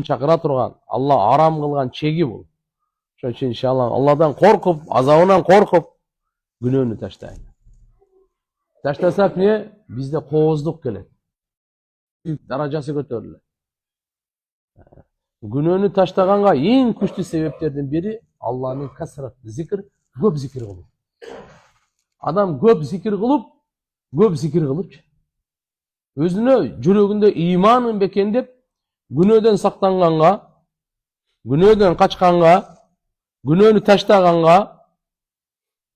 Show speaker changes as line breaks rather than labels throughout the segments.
чакыра турган, Алла арам кылган чеги бул. Ошон үчүн иншалла Алладан коркуп, азабынан коркуп күнөөнү таштайлы. Таштасак бизде кооздук келет. Даражасы көтөрүлөт. Күнөөнү таштаганга эң күчтүү себептердин бири Алланын касрат зикр, көп зикир кылуу. Адам көп зикир кылып, өзүнө жүрөгүндө иманын бекемдеп, күнөөдөн сактанганга, күнөөдөн качканга, күнөөнү таштаганга,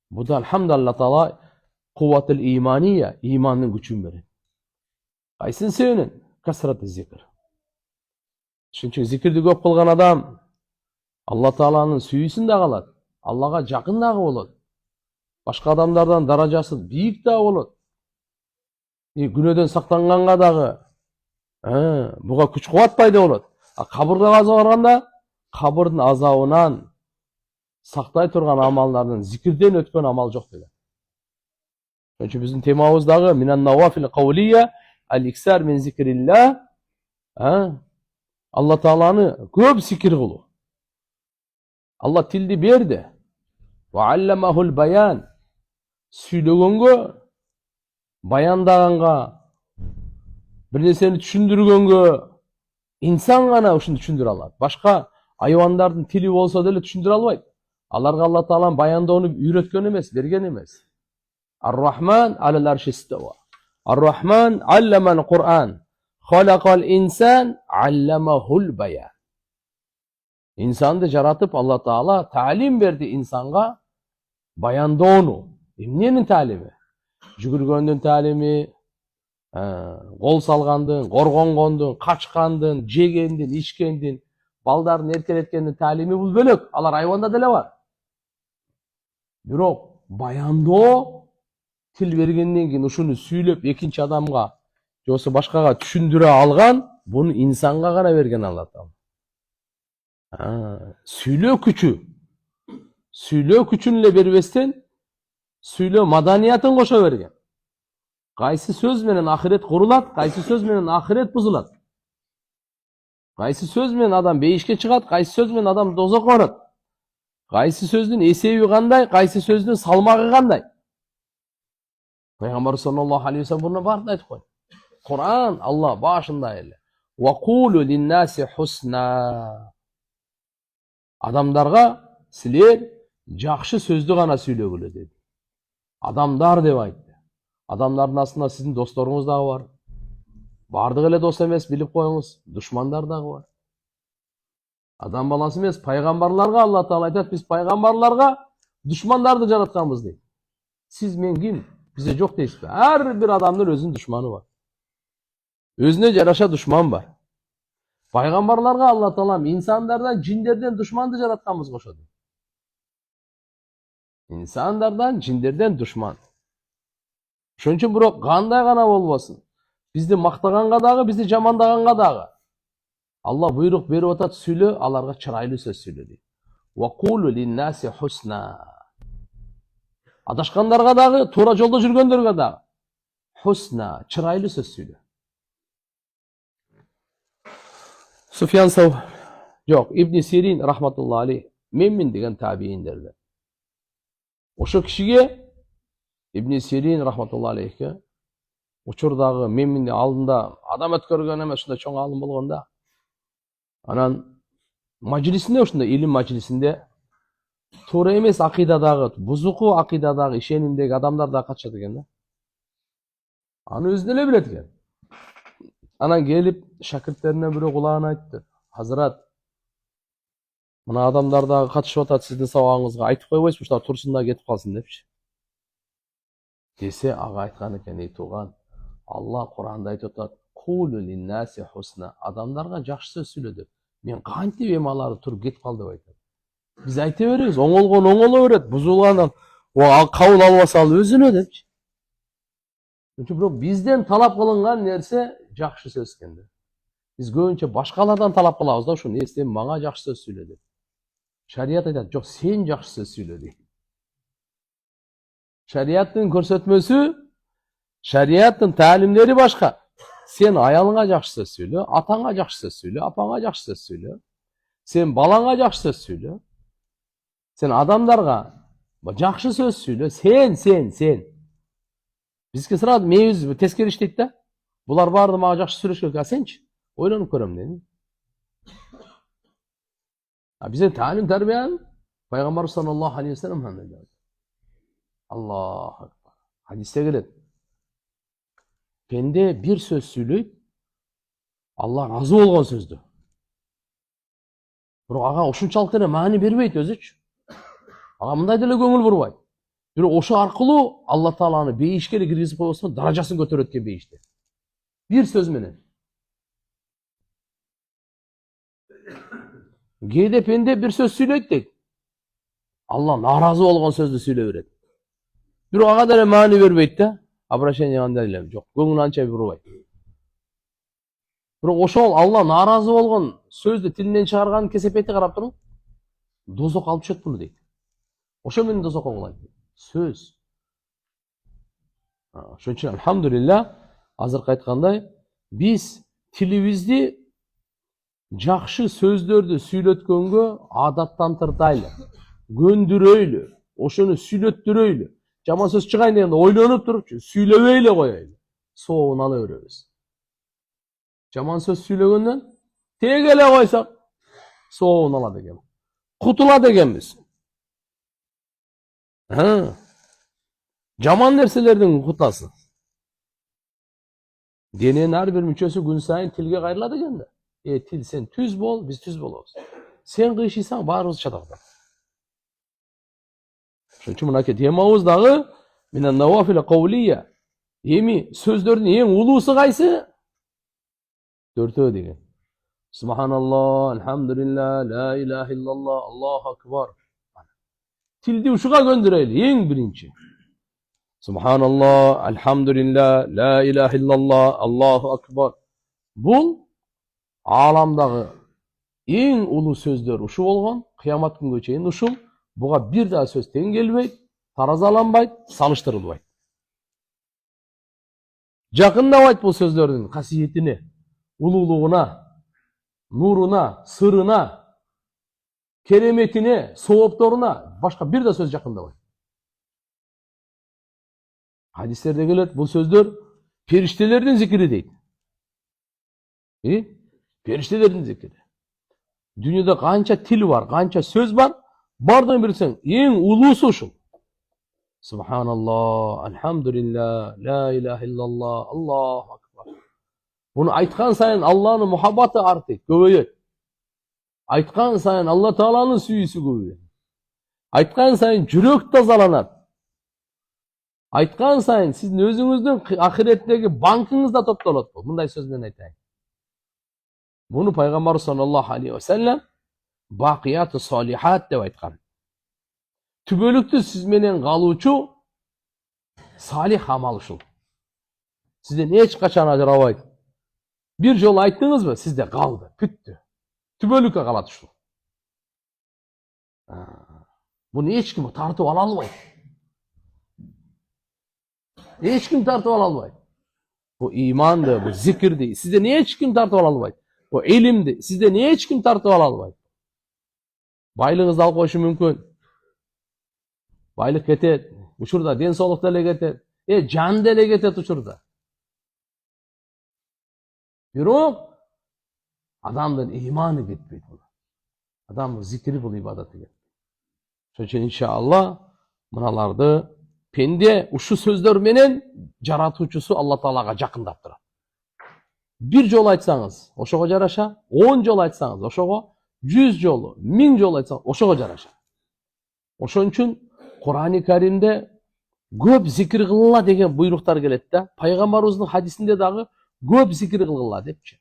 буда алхамдулилlah таала кувватул имания, имандын күчүн берет. Кайсын себебинен? Касрат зикр. Ошон үчүн зикирди көп кылган адам Алла тааланын сүйүүсүндө калат, Аллага жакын дагы болот. Башка адамдардан даражасы бийик дагы болот. Күнөөдөн сактанганга дагы буга күч кубат пайда болот. Кабырга азабы барганда, кабырдын азабынан сактай турган амалдардын зикирден өткөн амал жок деген. Ошон үчүн биздин темабыз дагы минан навафил каулия ал-иксар мин зикрилlah. Алла тааланы көп зикир кылуу. Алла тилди берди. Ва алламахул баян. Сүйлөгөнгө, баяндаганга, бир нерсени түшүндүргөнгө инсан гана ушуну түшүндүрө алат. Башка айвандардын тили болсо деле түшүндүрө албайт. Аларга Алла таалан баяндоону үйрөткөн эмес, берген эмес. Ар-Рахман алал арши истава. Ар-Рахман алламал Кур'ан. Халакал инсан алламахул баян. İnsanды жаратып Алла таала таалим берди инсанга баяндоону. Эмненин таалими? Жүгүргөндүн таалими, кол салгандын, коргонгондун, качкандын, жегендин, ичкендин, балдарын эркелеткендин таалими бул бөлөк. Алар айванда деле бар. Бирок баяндоо тил бергенден кийин ушуну сүйлөп экинчи адамга же болбосо башкага түшүндүрө алган, буну инсанга гана берген Алла таала. Сүйлөө күчүн эле бербестен сүйлөө маданиятын кошо берген. Кайсы сөз менен ахирет курулат, кайсы сөз менен ахирет бузулат. Кайсы сөз менен адам бейишке чыгат, кайсы сөз менен адам дозокко барат. Кайсы сөздүн эсеби кандай, кайсы сөздүн салмагы кандай. Пайгамбар саллаллаху алейхи ва саллям буну баарын айтып койду. Кур'ан Алла башында эле ва кулу линнаси хусна. Адамдарга силер жакшы сөздү гана сүйлөгүлө деди. Адамдар деп айтты. Адамдардын астында сиздин досторуңуз дагы бар. Бардык эле дос эмес, билип коюңуз, душмандар дагы бар. Адам баласы эмес, пайгамбарларга Алла таала айтат, биз пайгамбарларга душмандарды жаратканбыз дейт. Сиз мен ким? Бизде жок дейсизби? Ар бир адамдын өзүнүн душманы бар. Өзүнө жараша душман бар. Пайгамбарларга Алла таалам инсандардан, жиндерден душманды жаратканбыз кошот. İnsanlardan, cinlerden düşman. Ошон үчүн бирок кандай гана болбосун, бизди мактаганга дагы, бизди жамандаганга дагы Алла буйрук берип атат, сүйлө, аларга чырайлуу сөз сүйлө дейт. Ва кулу линнаси хусна. Адашкандарга дагы, туура жолдо жүргөндөргө дагы хусна, чырайлуу сөз сүйлө. Суфьян Саври, жок, Ибн Сирин рахматуллахи алейх, менмин деген табииндерден. Ошо кишиге Ибн Сирин рахматуллахи алейхке учурдагы менминдин алдында адам өткөргөн эмес, ушундай чоң алым болгонда. Анан мажлисинде, ушундай илим мажлисинде туура эмес акыйдадагы, бузуку акыйдадагы, ишенимдеги адамдар да катышат экен да. Аны өзү деле билет экен. Анан келип шакирттерине бирөө кулагына айтты. Hazrat, мына адамдар дагы катышып атат сиздин сабагыңызга, айтып койбойсузбу, ушулар турсун да кетип калсын депчи. Десе ага айткан экен, ey тууган, Алла Куранда айтып атат, кулу линнаси хусна, адамдарга жакшы сөз сүйлө деп. Мен кантип эми аларды туруп кетип кал деп айтат. Биз айта беребиз, оңолгон оңоло берет, бузулган кабыл албаса ал өзүнө депчи. Бирок бизден талап кылынган нерсе жакшы сөз экен да. Биз көбүнчө башкалардан талап кылабыз да, ушуну сен мага жакшы сөз сүйлө деп. Шарият айтат, жок, сен жакшы сөз сүйлө дейт. Шарияттын көрсөтмөсү, шарияттын таалимдери башка. Sen ayalыңа жақсы сөз сөйле, атаңа жақсы сөз сөйле, апаңа жақсы сөз сөйле. Сен балаңа жақсы сөз сөйле. Сен адамдарға жақсы сөз сөйле. Сен. Бізге сразу мейіз тескері іштейді да. Бұлар барды маға жақсы сөйлешке керек. Сенші? Ойланып көрем деймін. Bize talim terbiyen Peygamber sallallahu aleyhi ve sellem hanımefendi. Allahu Ekber. Hadiste gelir. Pende bir söz söyleyip Allah razı olgan sözdü. Biro ağa oşunçalık dene mani berбейт özü üç. Ağa mınдай деле көңүл бурбайт. Бирок ошо аркылуу Алла Тааланы бейишке киргизип койбосун даражасын көтөрөт экен бейиште. Bir söz менен. Кейде пенде bir söz сүйлөйт дейт. Алла наразы болгон сөздү сүйлөй берет. Бирок ага деле маани бербейт да. Обращение кандай эле жок. Көңүл анча бурбайт. Бирок ошол Алла наразы болгон сөздү тилинен чыгарган кесепетти карап туруң. Дозок алып түшөт буну дейт. Ошо менен дозокко кулайт. Сөз. Ошон үчүн алхамдулилла азыркы айткандай биз тилибизди жакшы сөздөрдү сүйлөткөнгө адаттантыртайлы, көндүрөйлү, ошону сүйлөттүрөйлү. Жаман сөз чыгайын дегенде ойлонуп туруп сүйлөбөй эле коелу. Сообун ала беребиз. Жаман сөз сүйлөгөндөн тег эле койсок сообун алат экен. Кутулат экенбиз. Жаман нерселердин кутасы. Дененин ар бир мүчөсү күн сайын тилге кайрылат экен да. Til sen tüz bol, biz tüz bolobuz. Sen kıyışıysan barımız çatakta. Şunun için mınaki demağızdağı minen nevafile kavliye. Emi sözlerin en ulusu kaysı? Dörtö degen. Subhanallah, elhamdülillah, la ilahe illallah, Allahu akbar. Tildi uşuğa göndüreyli, en birinci. Subhanallah, elhamdülillah, la ilahe illallah, Allahu akbar. Bul alamdагы эң улуу сөздөр ушу болгон, кыямат күнгө чейин ушул. Буга бир да сөз тең келбейт, таразаланбайт, салыштырылбайт. Жакындабайт бул сөздөрдүн касиетине, улуулугуна, нуруна, сырына, кереметине, соопторуна башка бир да сөз жакындабайт. Хадистерде келет, бул сөздөр периштелердин зикири дейт. Periştelerin zikri. Dünyada kança til var, kança söz var. Bardığın bilirsen en ulusu şu. Subhanallah, elhamdülillah, la ilahe illallah, Allahu akbar. Bunu aytkan sayın Allah'ın muhabbeti artık köpeyet. Aytkan sayın Allah Teala'nın süyüsü köpeyet. Aytkan sayın жүрөк tazalanat. Aytkan sayın sizin özünüzdün ahiretteki bankınızda toplanat bu. Bunday sözden aytayım. Bunu Peygamber sallallahu aleyhi ve sellem bakiyat-ı salihat deb aytkan. Tübölüktü siz menen kalıuçu salih amal uşul. Sizden hiç kaçan ajırabayt. Bir jol ayttınız mı sizde kaldı, püttü. Tübölükke kalat uşul. Bunu hiç kim tartıp ala almayt. Hiç kim tartıp ala almayt. Bu imandı, bu zikirdi. Sizde niye hiç kim tartıp ala almayt? O ilimdi. Sizde niye hiç kim tartıp ala almayt? Baylığınızda alıp koyuşu mümkün. Baylık ketet. Uçurda. Den soğuk dele ketet. Can dele ketet uçurda. Birok adamın imanı bitmeydi buna. Adamın zikri bu ibadeti getmeydi. Şunun için inşallah mınalardı pende uşu sözler menen jaratуучусу Allah Taalaga jakındap turат. Bir jol aytsanız oşogo jaraşa, 10 jol aytsanız oşogo, 100 jolu, 1000 jol aytsanız oşogo jaraşa. Oşon üçün Kur'an-ı Kerim'de köp zikir kılınla degen buyruklar gelet da. Peygamberimizin hadisinde dağı köp zikir kılınla depçi.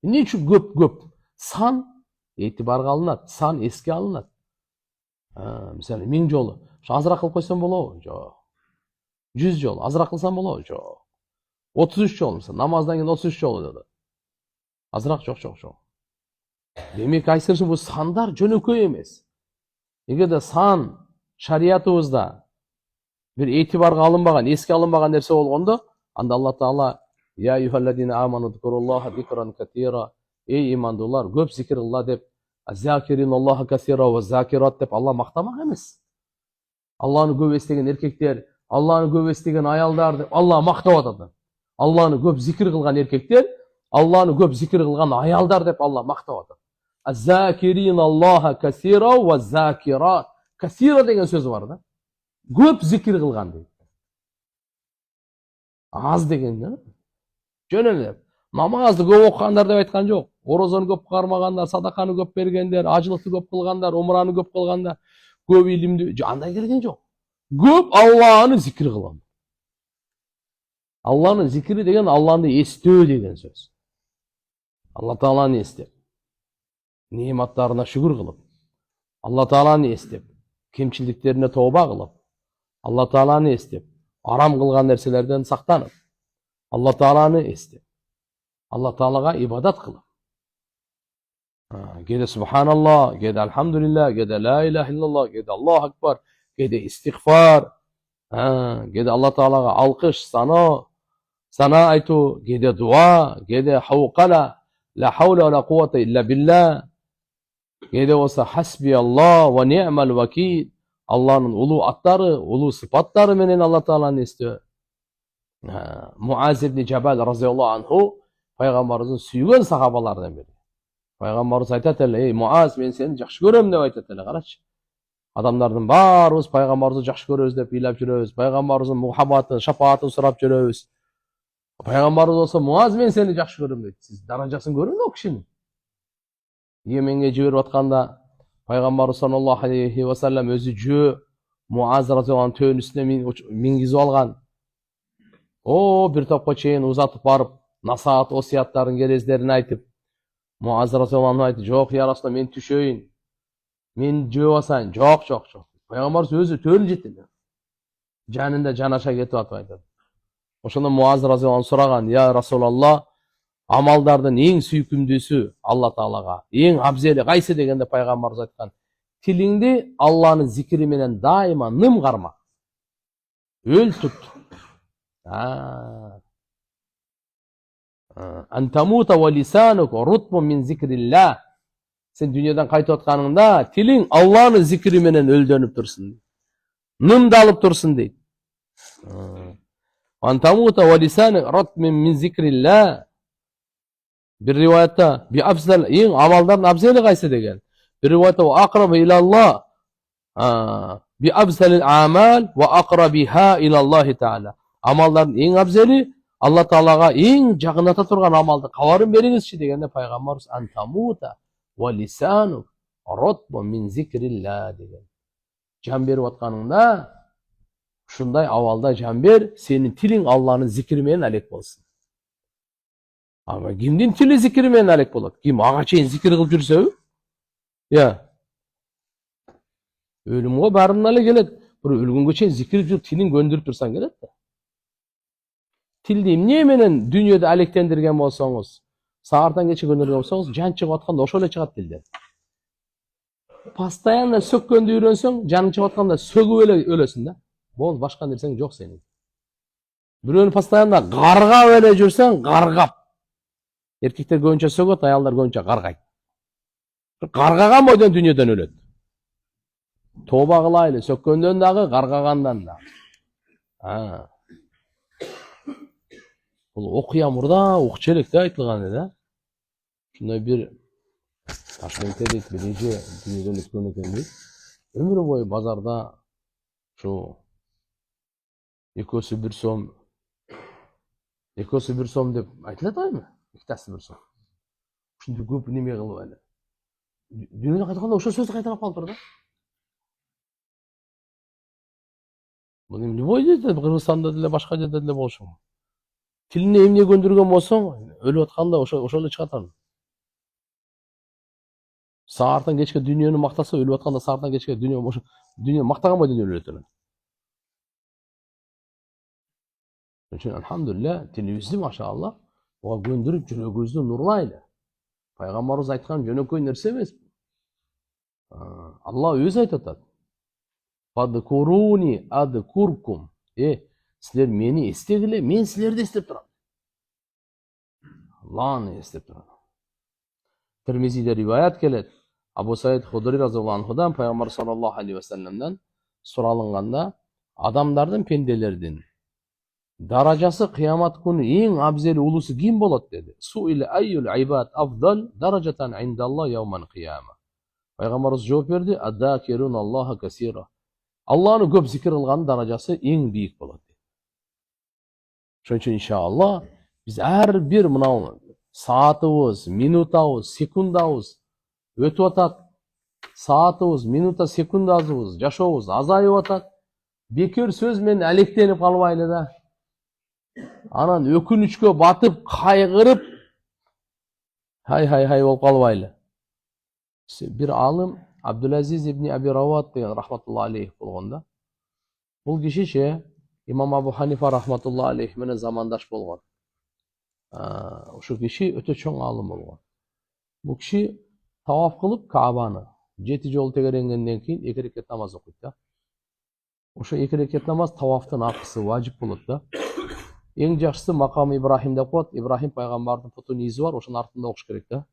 Niçin köp? San etibarga alınat, san eski alınat. Mesela 1000 jolu. Şu azırak kılıp koysan bolabı? Jok. 100 jol. Azırak kılsan bolabı? Jok. 33 jol mesela. Namazdan keyin 33 jol dedi. Azırak jok. Demek aytırsa bu sandar jönököy emes. Egerde san şariatыбызda bir etibarga alınbagan, eski alınbagan nerse болгондо, anda Allah Taala Ya eyyuhellezine amanu zkurullaha zikran katira. Ey imandolар, көп zikir qilinglar deb. Zakirinalloha kasira va zakirat deb Allah maqtamoq emas. Allah'ını көп естеген erkekler, Allah'ını көп естеген ayallar deb Allah maqtab atadi. Allah'ını көп zikir qilgan erkekler, Allah'ını көп zikir qilgan ayallar deb Allah maqtab atadi. Zakirinalloha kasira va zakirat. Kasira degan so'z bor da. Көп zikir qilgan deydi. Az deganda жөнелеп. Намазды көп оқығандар деп айтқан жоқ. Оразаны көп қармағандар, садақаны көп бергендер, ажылықты көп қылғандар, умраны көп қылғандар, көп илімді, андай келген жоқ. Көп Алланы зикір қылған. Алланы зикірі деген Алланы естеу деген сөз. Алла Тааланы естеп, нематтарына шүкір қылып, Алла Тааланы естеп, кемшіліктеріне тауба қылып, Алла Тааланы естеп, арам қылған нәрселерден сақтанып, Алла Тааланы естеп, Алла Таалаға ибадат қылып. Кейде Субханалла, кейде Алхамдулилля, кейде Ла илаха иллалла, кейде Аллаху акбар, кейде истигфар, кейде Алла Таалаға алқыш, сана айту, кейде дуа, кейде хауқала, ла хаула ва ла қувата илля билля, кейде болса хасби Алла ва ниъмал вакил. Алланың улуу аттары, улуу сыпаттары менен Алла Тааланы естөө. Муаз ибн Жабал разияллаху анху пайғамбарымыздың сүйген сахабалардан бiri. Пайғамбарымыз айтады эле, ей Муаз, мен сені жақсы көрем деп айтады эле, қарашы. Адамдардың барыбыз пайғамбарымызды жақсы көрөбүз деп ыйлап жүрөбүз. Пайғамбарымыздың мухаббатын, шапаатын сұрап жүрөбүз. Пайғамбарымыз болса, Муаз, мен сені жақсы көрем дейді. Сіз даражасын көрдіңіз о кишinin. Йеменге жіберіп атканда пайғамбарымыз саллаллаху алейхи ва саллям өзі жөө Муаз разияллаху анху төбөнүн үстүнө мингизип алган. Bir topқа чейин узатып барып, насаат, осияттарын, керездерин айтып, Муаз разияллаху анху айтты, жоқ, я Расулалла, мен түшөйүн. Мен жөө басайын. Жоқ. Пайғамбарымыз өзі төрүн жетти. Жанында жанаша кетип атып айтады. Ошондо Муаз разияллаху анху сураган, я Расулалла, амалдардын эң сүйкүмдүүсү Алла Таалага, эң абзели кайсы дегенде пайгамбарыбыз айткан, тилиңди Алланын зикри менен дайыма ным карма. Өл тут. Антамута ва лисанук рутбун мин зикрилла. Сен дүйнөдөн кайтып атканыңда тилиң Алланын зикри менен өлдөнүп турсун. Нымдалып турсун дейт. Антамута ва лисанук рутбун мин зикрилла. Bir rivayette bir afzal, en amalların afzali qaysi degan. Bir rivayette ve aqrabu ilallah. Bir afzalil amal ve aqrabiha ilallah Teala. Amalların en afzali Allah Taalaga en jagınata turgan amaldı. Qavarın beringizçi degende Peygamberimiz antamuta ve lisanuk rutbun min zikrillah degan. Can berip atkanыңda şunday avalda can ber, senin tilin Allah'ın zikri menен alek bolsun. Ama kimdin tili zikri menен alek bolot? Kim ağa çeyin zikir kılıp жүрсө? Ya. Ölümge barından ele gelet. Bir ölgөнгө çeyin zikir жүрүp tilin göndürüp tursan gelet da. Til deyim, niye menen dünyada alektendirgen bolsoңуз, саардан кече көндүргөн болсоңуз, жан чыгып атканда ошол эле чыгат тилден. Постоянно сөккөндү үйрөнсөң, жаның чыгып атканда сөгүп эле өлөсүң да. Бол, башка нерсең жок сенин. Бирөөнү постоянно каргап эле жүрсөң, каргап. Erkekler көбүнчө сөгөт, аялдар көбүнчө каргайт. Каргаган бойдон дүйнөдөн өлөт. Тоба кылайлы, сөккөндөн дагы, каргагандан да. Бул окуя мурда укчу электе айтылган эле. Ушундай бир Ташкентте дейт, биринчи дүйнөдөн өткөн экен дейт. Өмүрү бою базарда ушу экөөсү бир сом деп айтылат аймы? İktası bir soru. Şimdi көп неме кылып эле. Дүйнөдө кайтканда ошол сөздү кайталап калып да. Бул эми любой жерде, Кыргызстанда деле, башка жерде деле болушу мүмкүн. Тилине эмне көндүргөн болсоң, өлүп атканда ошол эле чыгат аны. Саартан кечке дүйнөнү мактаса, өлүп атканда саартан кечке дүйнө мактаган бойдон өлөт эле. Үчүн алхамдулилlah, тилибизди машалла оға көндіріп жүрегіңізді нұрлайлы. Пайғамбарымыз айтқан жөнөкөй нерсе емес. Алла өзі айтады. Фадкуруни адкуркум. Сілер мені естегіле, мен сілерді естеп тұрам. Allah'ını istep turadi. Tirmizide rivayet kelet. Abu Said Hudri razıyallahu anhudan Peygamber sallallahu aleyhi ve sellem'den soralınğanda adamlardan pendelerden darajası kıyamet günü en abzeli ulusu kim bolat dedi. Suile ayyul ibad afdal darajatan indallah yevmen kıyama. Peygamberimiz cevap verdi. Addakirun Allah'a kasira. Allah'ını köp zikir kılgan darajası en büyük bolat dedi. Şunun için inşallah biz her bir mınau saatimiz, minutamiz, sekundamiz ötüp atat. Saatimiz, minuta, sekundamız, yaşabız azayıp atat. Bekir söz men alektenip kalbaylı da. Anan ökünüçkö batıp, kaygırıp hay bolup kalbaylı. Bir alım Abdülaziz İbni Abi Ravat degan rahmatullahi aleyh bolganda. Bul kişi İmam Abu Hanifa rahmatullahi aleyh menen zamandaş bolgan. Şu kişi öte çoğun alım bolgan. Bu kişi tavaf kılıp Kaaba'nı 7 jol tegerengenden keyin 2 rekat namaz okuydu da. Oşo 2 rekat namaz tavaftın akısı vacip bolot da. Eң жакшысы Макам Ибрахим деп коет. Ибрахим пайгамбардын путунун изи бар, ошонун артында окуш керек да.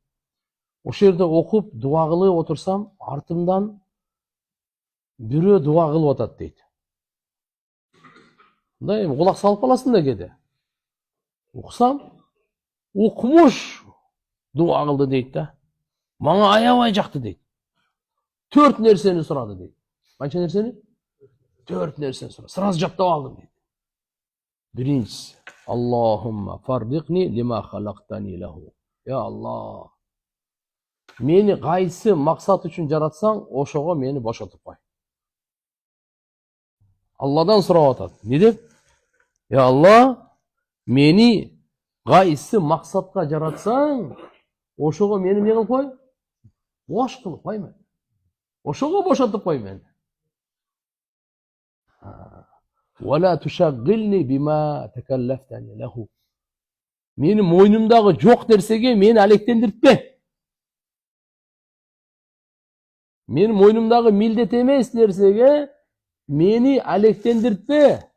Ошол жерде окуп, дуа кылып отурсам, артымдан бирөө дуа кылып атат дейт. Мындай эми кулак салып каласың да кээде. Уксам, укмуш дуа кылды дейт да. Мага аябай жакты дейт. 4 нерсени сурады дейт. Канча нерсени? 4 нерсени сурады. Сразу жаттап алдым дейт. Birincisi, Allahumma farriqni lima halaqtani lahu. Ya Allah. Meni qaysi maqsad uchun jaratsan, o'shoga meni boshotib qo'y. Allohdan so'rab o'tadi. Ne deb? Ya Allah, meni qaysi maqsadga jaratsan, o'shoga meni ne qilib qo'y? Bosh qilib qo'yma. O'shoga boshotib qo'y meni. ولا تشغلني بما تكلفتني له. Meni moynumdagi jo'q narsega meni alektendirtpe. Meni moynumdagi mildet emas narsega meni alektendirtpe.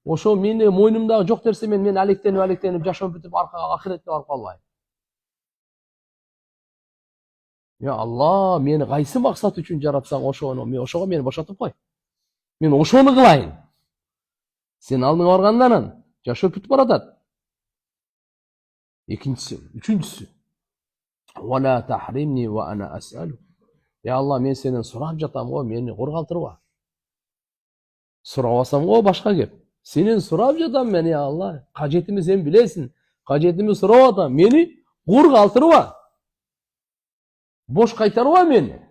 Oşo meni moynumdagi jo'q narsa men alektenip jashab bitib arqaga ahiretke borib qolmayman. Ya Allah, meni qaysi maqsad uchun jaratsan, o'shoga meni boshotib qo'y. Men o'shoni qilayin. Sen aldın organların, yaşap bitip baratat. İkincisi, üçüncüsü. وَلَا تَحْرِمْنِي وَأَنَا أَسْأَلُ. Ya Allah, men senin sorap jatam o, meni qorgaltırma. Sorabasam o başka gep. Senin sorap jatam meni ya Allah. Kajetimi sen bilesin. Kajetimi sorap atam, meni qorgaltırma. Boş kaytarma meni.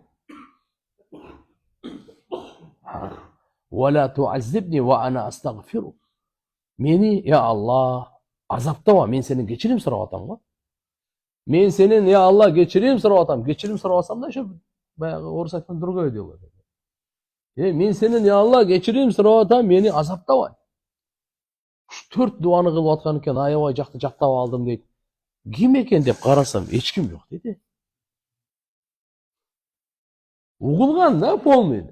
وَلَا تُعَذِّبْنِي وَأَنَا أَسْتَغْفِرُ. Meni ya Allah azaptama, men senin geçirim sorap atam mı? Men senin ya Allah geçirim sorap atam. Geçirim sorap atsam da şu bayağı orus aytkan durgoy diyorlar. Men senin ya Allah geçirim sorap atam, meni azaptama. Şu 4 duanı kılıp atkan eken aябай jakты жактап aldım deydi. Kim eken dep karasam hiç kim yok dedi. Uğulgan da polnuydu.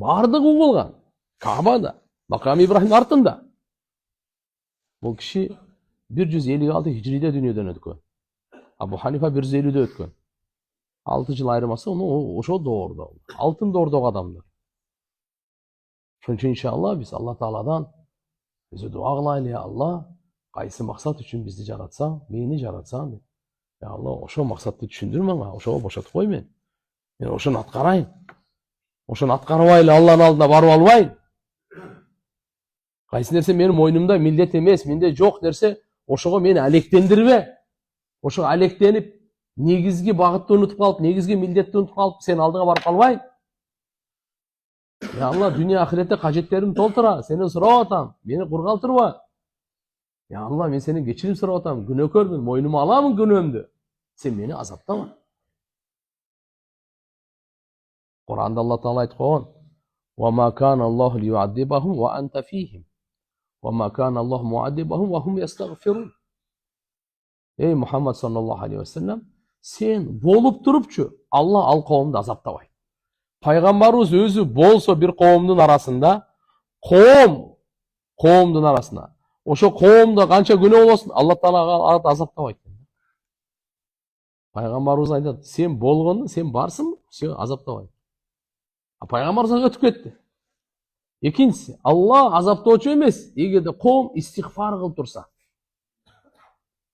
Бардығы болған. Кабада. Макам Ибрахим артында. Бұл кişi 156 Hicri'de dünyadan ötken. Abu Hanifa 150'de ötken. 6 yıl ayrılması onu oşo doğurdu. Altın doğurdu adamlar. Şunun için inşallah biz Allah Teala'dan bize dua kılaylı ya Allah. Qaysı maksat için bizi jaratsan, meni jaratsan. Ya Allah oşo maksatты düşündürme bana. Oşoga boşatıp koy men. Men oşonu atkarayın. Oşonu atkarıbaylı Allah'ın aldına barıp albayın. Qaysı nerse benim moynumda millet emes, mende жоқ nerse oşoga meni alektendirbe. Oşoga alektenip negizgi bagıtты unutup kalıp, negizgi milletті unutup kalıp sen aldığına barıp albayın. Ya Allah, dünya ahirette kajetlerim toltura, seni sorap atam, meni kurgaltırma. Ya Allah, men seni geçirim sorap atam, günökörmün, moynuma alamın günömdü. Sen beni azaptama. Kur'an'da Allah Teala aytып koygan. وَمَا كَانَ اللّٰهُ لِيُعَذِّبَهُمْ وَأَنْتَ فِيهِمْ وَمَا كَانَ اللّٰهُ مُعَذِّبَهُمْ وَهُمْ يَسْتَغْفِرُونَ. Ey Muhammed sallallahu aleyhi ve sellem, sen bolup durupçu Allah al kavimdi azaptabay. Peygamberimiz özü bolsa bir kavimdin arasında, kavimdin arasında Ошо коомдо канча күнөө болсун, Алла Таала азаптабайт. Пайгамбарыбыз айтат, сен болгондо сен барсың, все азаптабайт. А пайгамбарыбыз өтүп кетти. Экинчиси, Алла азаптоочу эмес, эгерде коом истигфар кылып турса,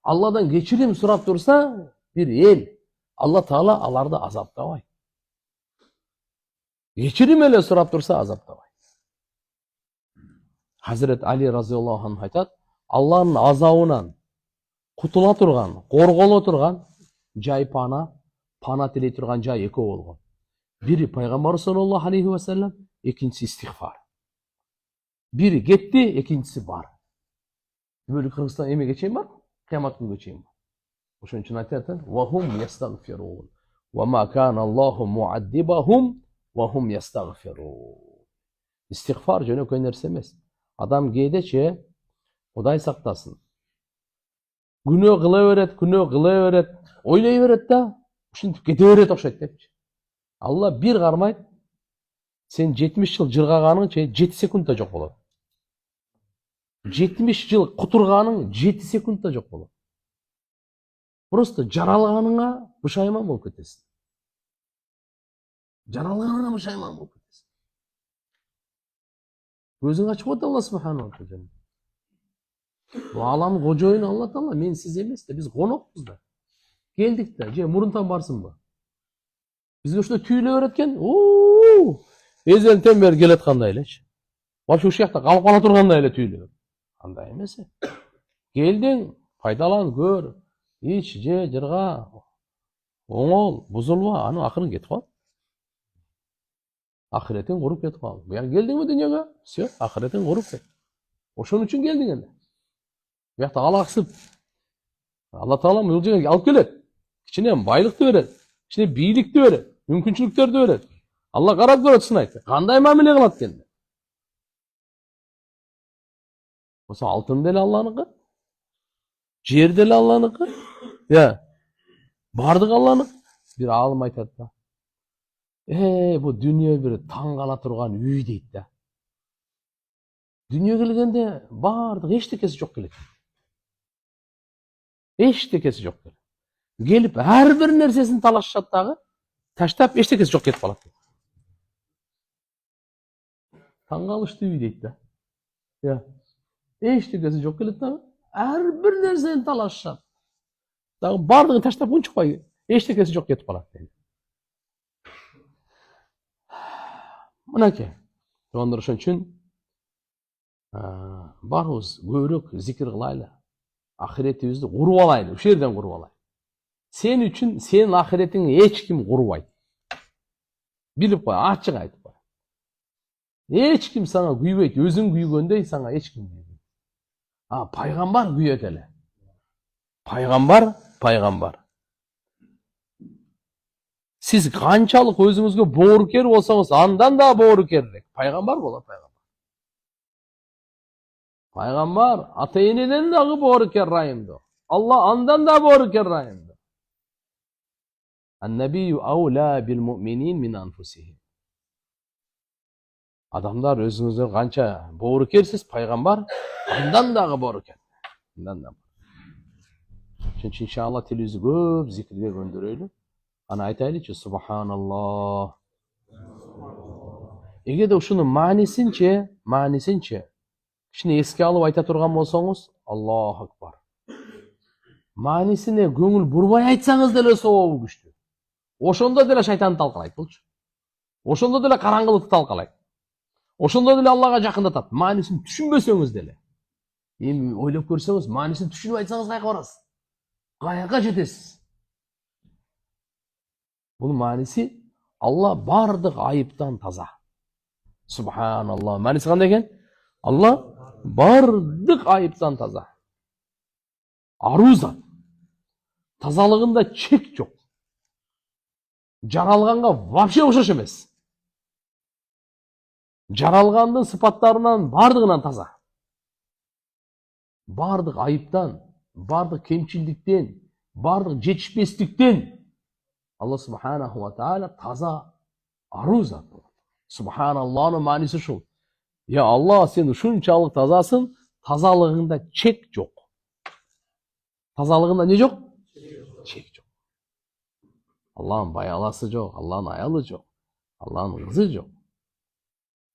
Алладан кечирим сурап турса, бир эл, Алла Таала аларды азаптабайт. Кечирим эле сурап турса, азаптабайт. Hazret Ali разияллаху анху айтат, Алланын азабынан кутула турган, корголо турган жай пана тилей турган жай экөө болгон. Бири пайгамбар саллаллаху алейхи ва саллям, экинчиси истигфар. Бири кетти, экинчиси бар. Бөлүк Кыргызстан эмеге чейин бар? Кыямат күнгө чейин бар. Ошон үчүн айтат, "Ва хум ястагфирун, ва ма кана Аллаху муаддибахум, ва хум ястагфирун." Истигфар жөнөкөй нерсе эмес. Адам кээдечи Кудай сактасын. Күнөө кыла берет, ойлой берет да, ушинтип кете берет окшойт депчи. Алла бир кармайт, сен 70 жыл жыргаганың 7 секундта жок болот. 70 жыл кутурганың 7 секундта жок болот. Просто жаралганыңа бушайман болуп кетесиң. Жаралганыңа бушайман болуп кетесиң. Көзүң ачып атат Алла субханаху ва таала. Бу аламдын кожоюну Алла Таала, мен сиз эмес да, биз конокпуз да. Келдик да, же мурунтан барсынбы? Бизге ушундай түйүлө берет экен. Эзелтен бери келаткандай элечи. Вообще ушул жакта калып кала тургандай эле түйүлө. Андай эмес. Келдиң, пайдалан, көр, ич, же, жырга, оңол, бузулба, анын акырын кетип кал. Ахиретин куруп кетип кал. Буяка келдиңби дүйнөгө? Все, ахиретин куруп кет. Ошон үчүн келдиң эле. Буякта алаксып, Алла Таала бул жерге алып келет. Кичине байлыкты берет, кичине бийликти берет, мүмкүнчүлүктөрдү берет. Алла карап көрөт, сынайт. Кандай мамиле кылат экен? Болсо алтын деле Алланыкы, жер деле Алланыкы. Бардык Алланыкы. Бир аалым айтат да. Бу дүйнө бир таң кала турган үй дейт да. Дүйнөгө келгенде бардык эчтекеси жок келет. Эчтекеси жок келет. Келип ар бир нерсесин талашышат дагы, таштап эчтекеси жок кетип калат. Таң калыштуу үй дейт да. Эчтекеси жок келет дагы, ар бир нерсени талашышат. Дагы бардыгын таштап унчукпай, эчтекеси жок кетип калат дейт. Мынакей. Ошондор ошон үчүн барыбыз көбүрөөк зикир кылайлы. Ахиретибизди куруп алайлы, ушул жерден куруп алайлы. Сен үчүн сенин ахиретиңди эч ким курбайт. Билип кой, ачык айтып кой. Эч ким сага күйбөйт, өзүң күйгөндөй сага эч ким күйбөйт. Пайгамбар күйөт эле. Пайгамбар. Сиз канчалык өзүңүзгө боорукер болсоңуз, андан да боорукерирээк пайгамбар болот, Пайгамбар ата-энеден дагы боорукер райымдуу. Алла андан да боорукер райымдуу. Ан-набию аула бил муъминин мин анфусихим. Адамдар өзүңүзгө канча боорукерсиз, пайгамбар андан дагы боорукер. Ошон үчүн иншалла тилибизди көп зикирге көндүрөйлү. Аны айтайлычы, субханаллах. Эгерде ушунун маанисинче кичине эске алып айта турган болсоңуз, Аллаху акбар. Маанисине көңүл бурбай айтсаңыз деле сообу күчтүү. Ошондо деле шайтанды талкалайт булчу. Ошондо деле караңгылыкты талкалайт. Ошондо деле Аллага жакындатат. Маанисин түшүнбөсөңүз деле. Эми ойлоп көрсөңүз, маанисин түшүнүп айтсаңыз каяка барасыз? Каяка жетесиз? Бул мааниси Алла бардык айыптан таза. Субханаллах. Мааниси кандай экен? Алла бардык айыптан таза. Аруу зат. Тазалыгында чек жок. Жаралганга вообще окшош эмес. Жаралгандын сыпаттарынан бардыгынан таза. Бардык айыптан, бардык кемчилдиктен, бардык жетишпестиктен Алла субханаху ва таала таза, аруу зат. Субханаллахнын мааниси ушул. Я Алла, сен ушунчалык тазасың, тазалығында чек жоқ. Тазалығында не жоқ? Чек жоқ. Аллахның баяласы жоқ, Аллахның аялы жоқ, Аллахның қызы жоқ.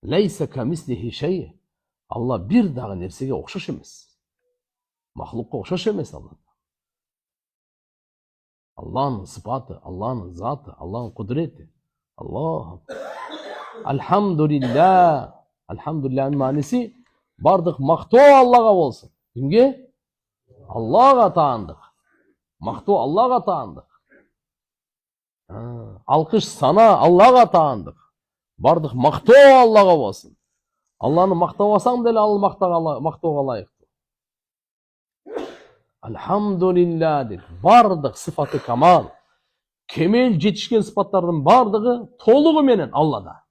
Лейса камислихи шей. Алла бір дағы нәрсеге ұқсас емес. Махлуққа ұқсас емес Алла. Аллахның сыпаты, Аллахның заты, Аллахның құдіреті. Аллах. Альхамдулилля. Альхамдулиллахның мәнісі бардық мақтау Аллаға болсын. Кімге? Аллаға таандық. Мақтау Аллаға таандық. Алқыш сана Аллаға таандық. Бардық мақтау Аллаға болсын. Алланы мақтау алсаң деле ал мақтауға лайық. Альхамдулилля деп бардық сыфаты камал. Кемел жетішкен сыпаттардың бардығы толығы менен Аллада.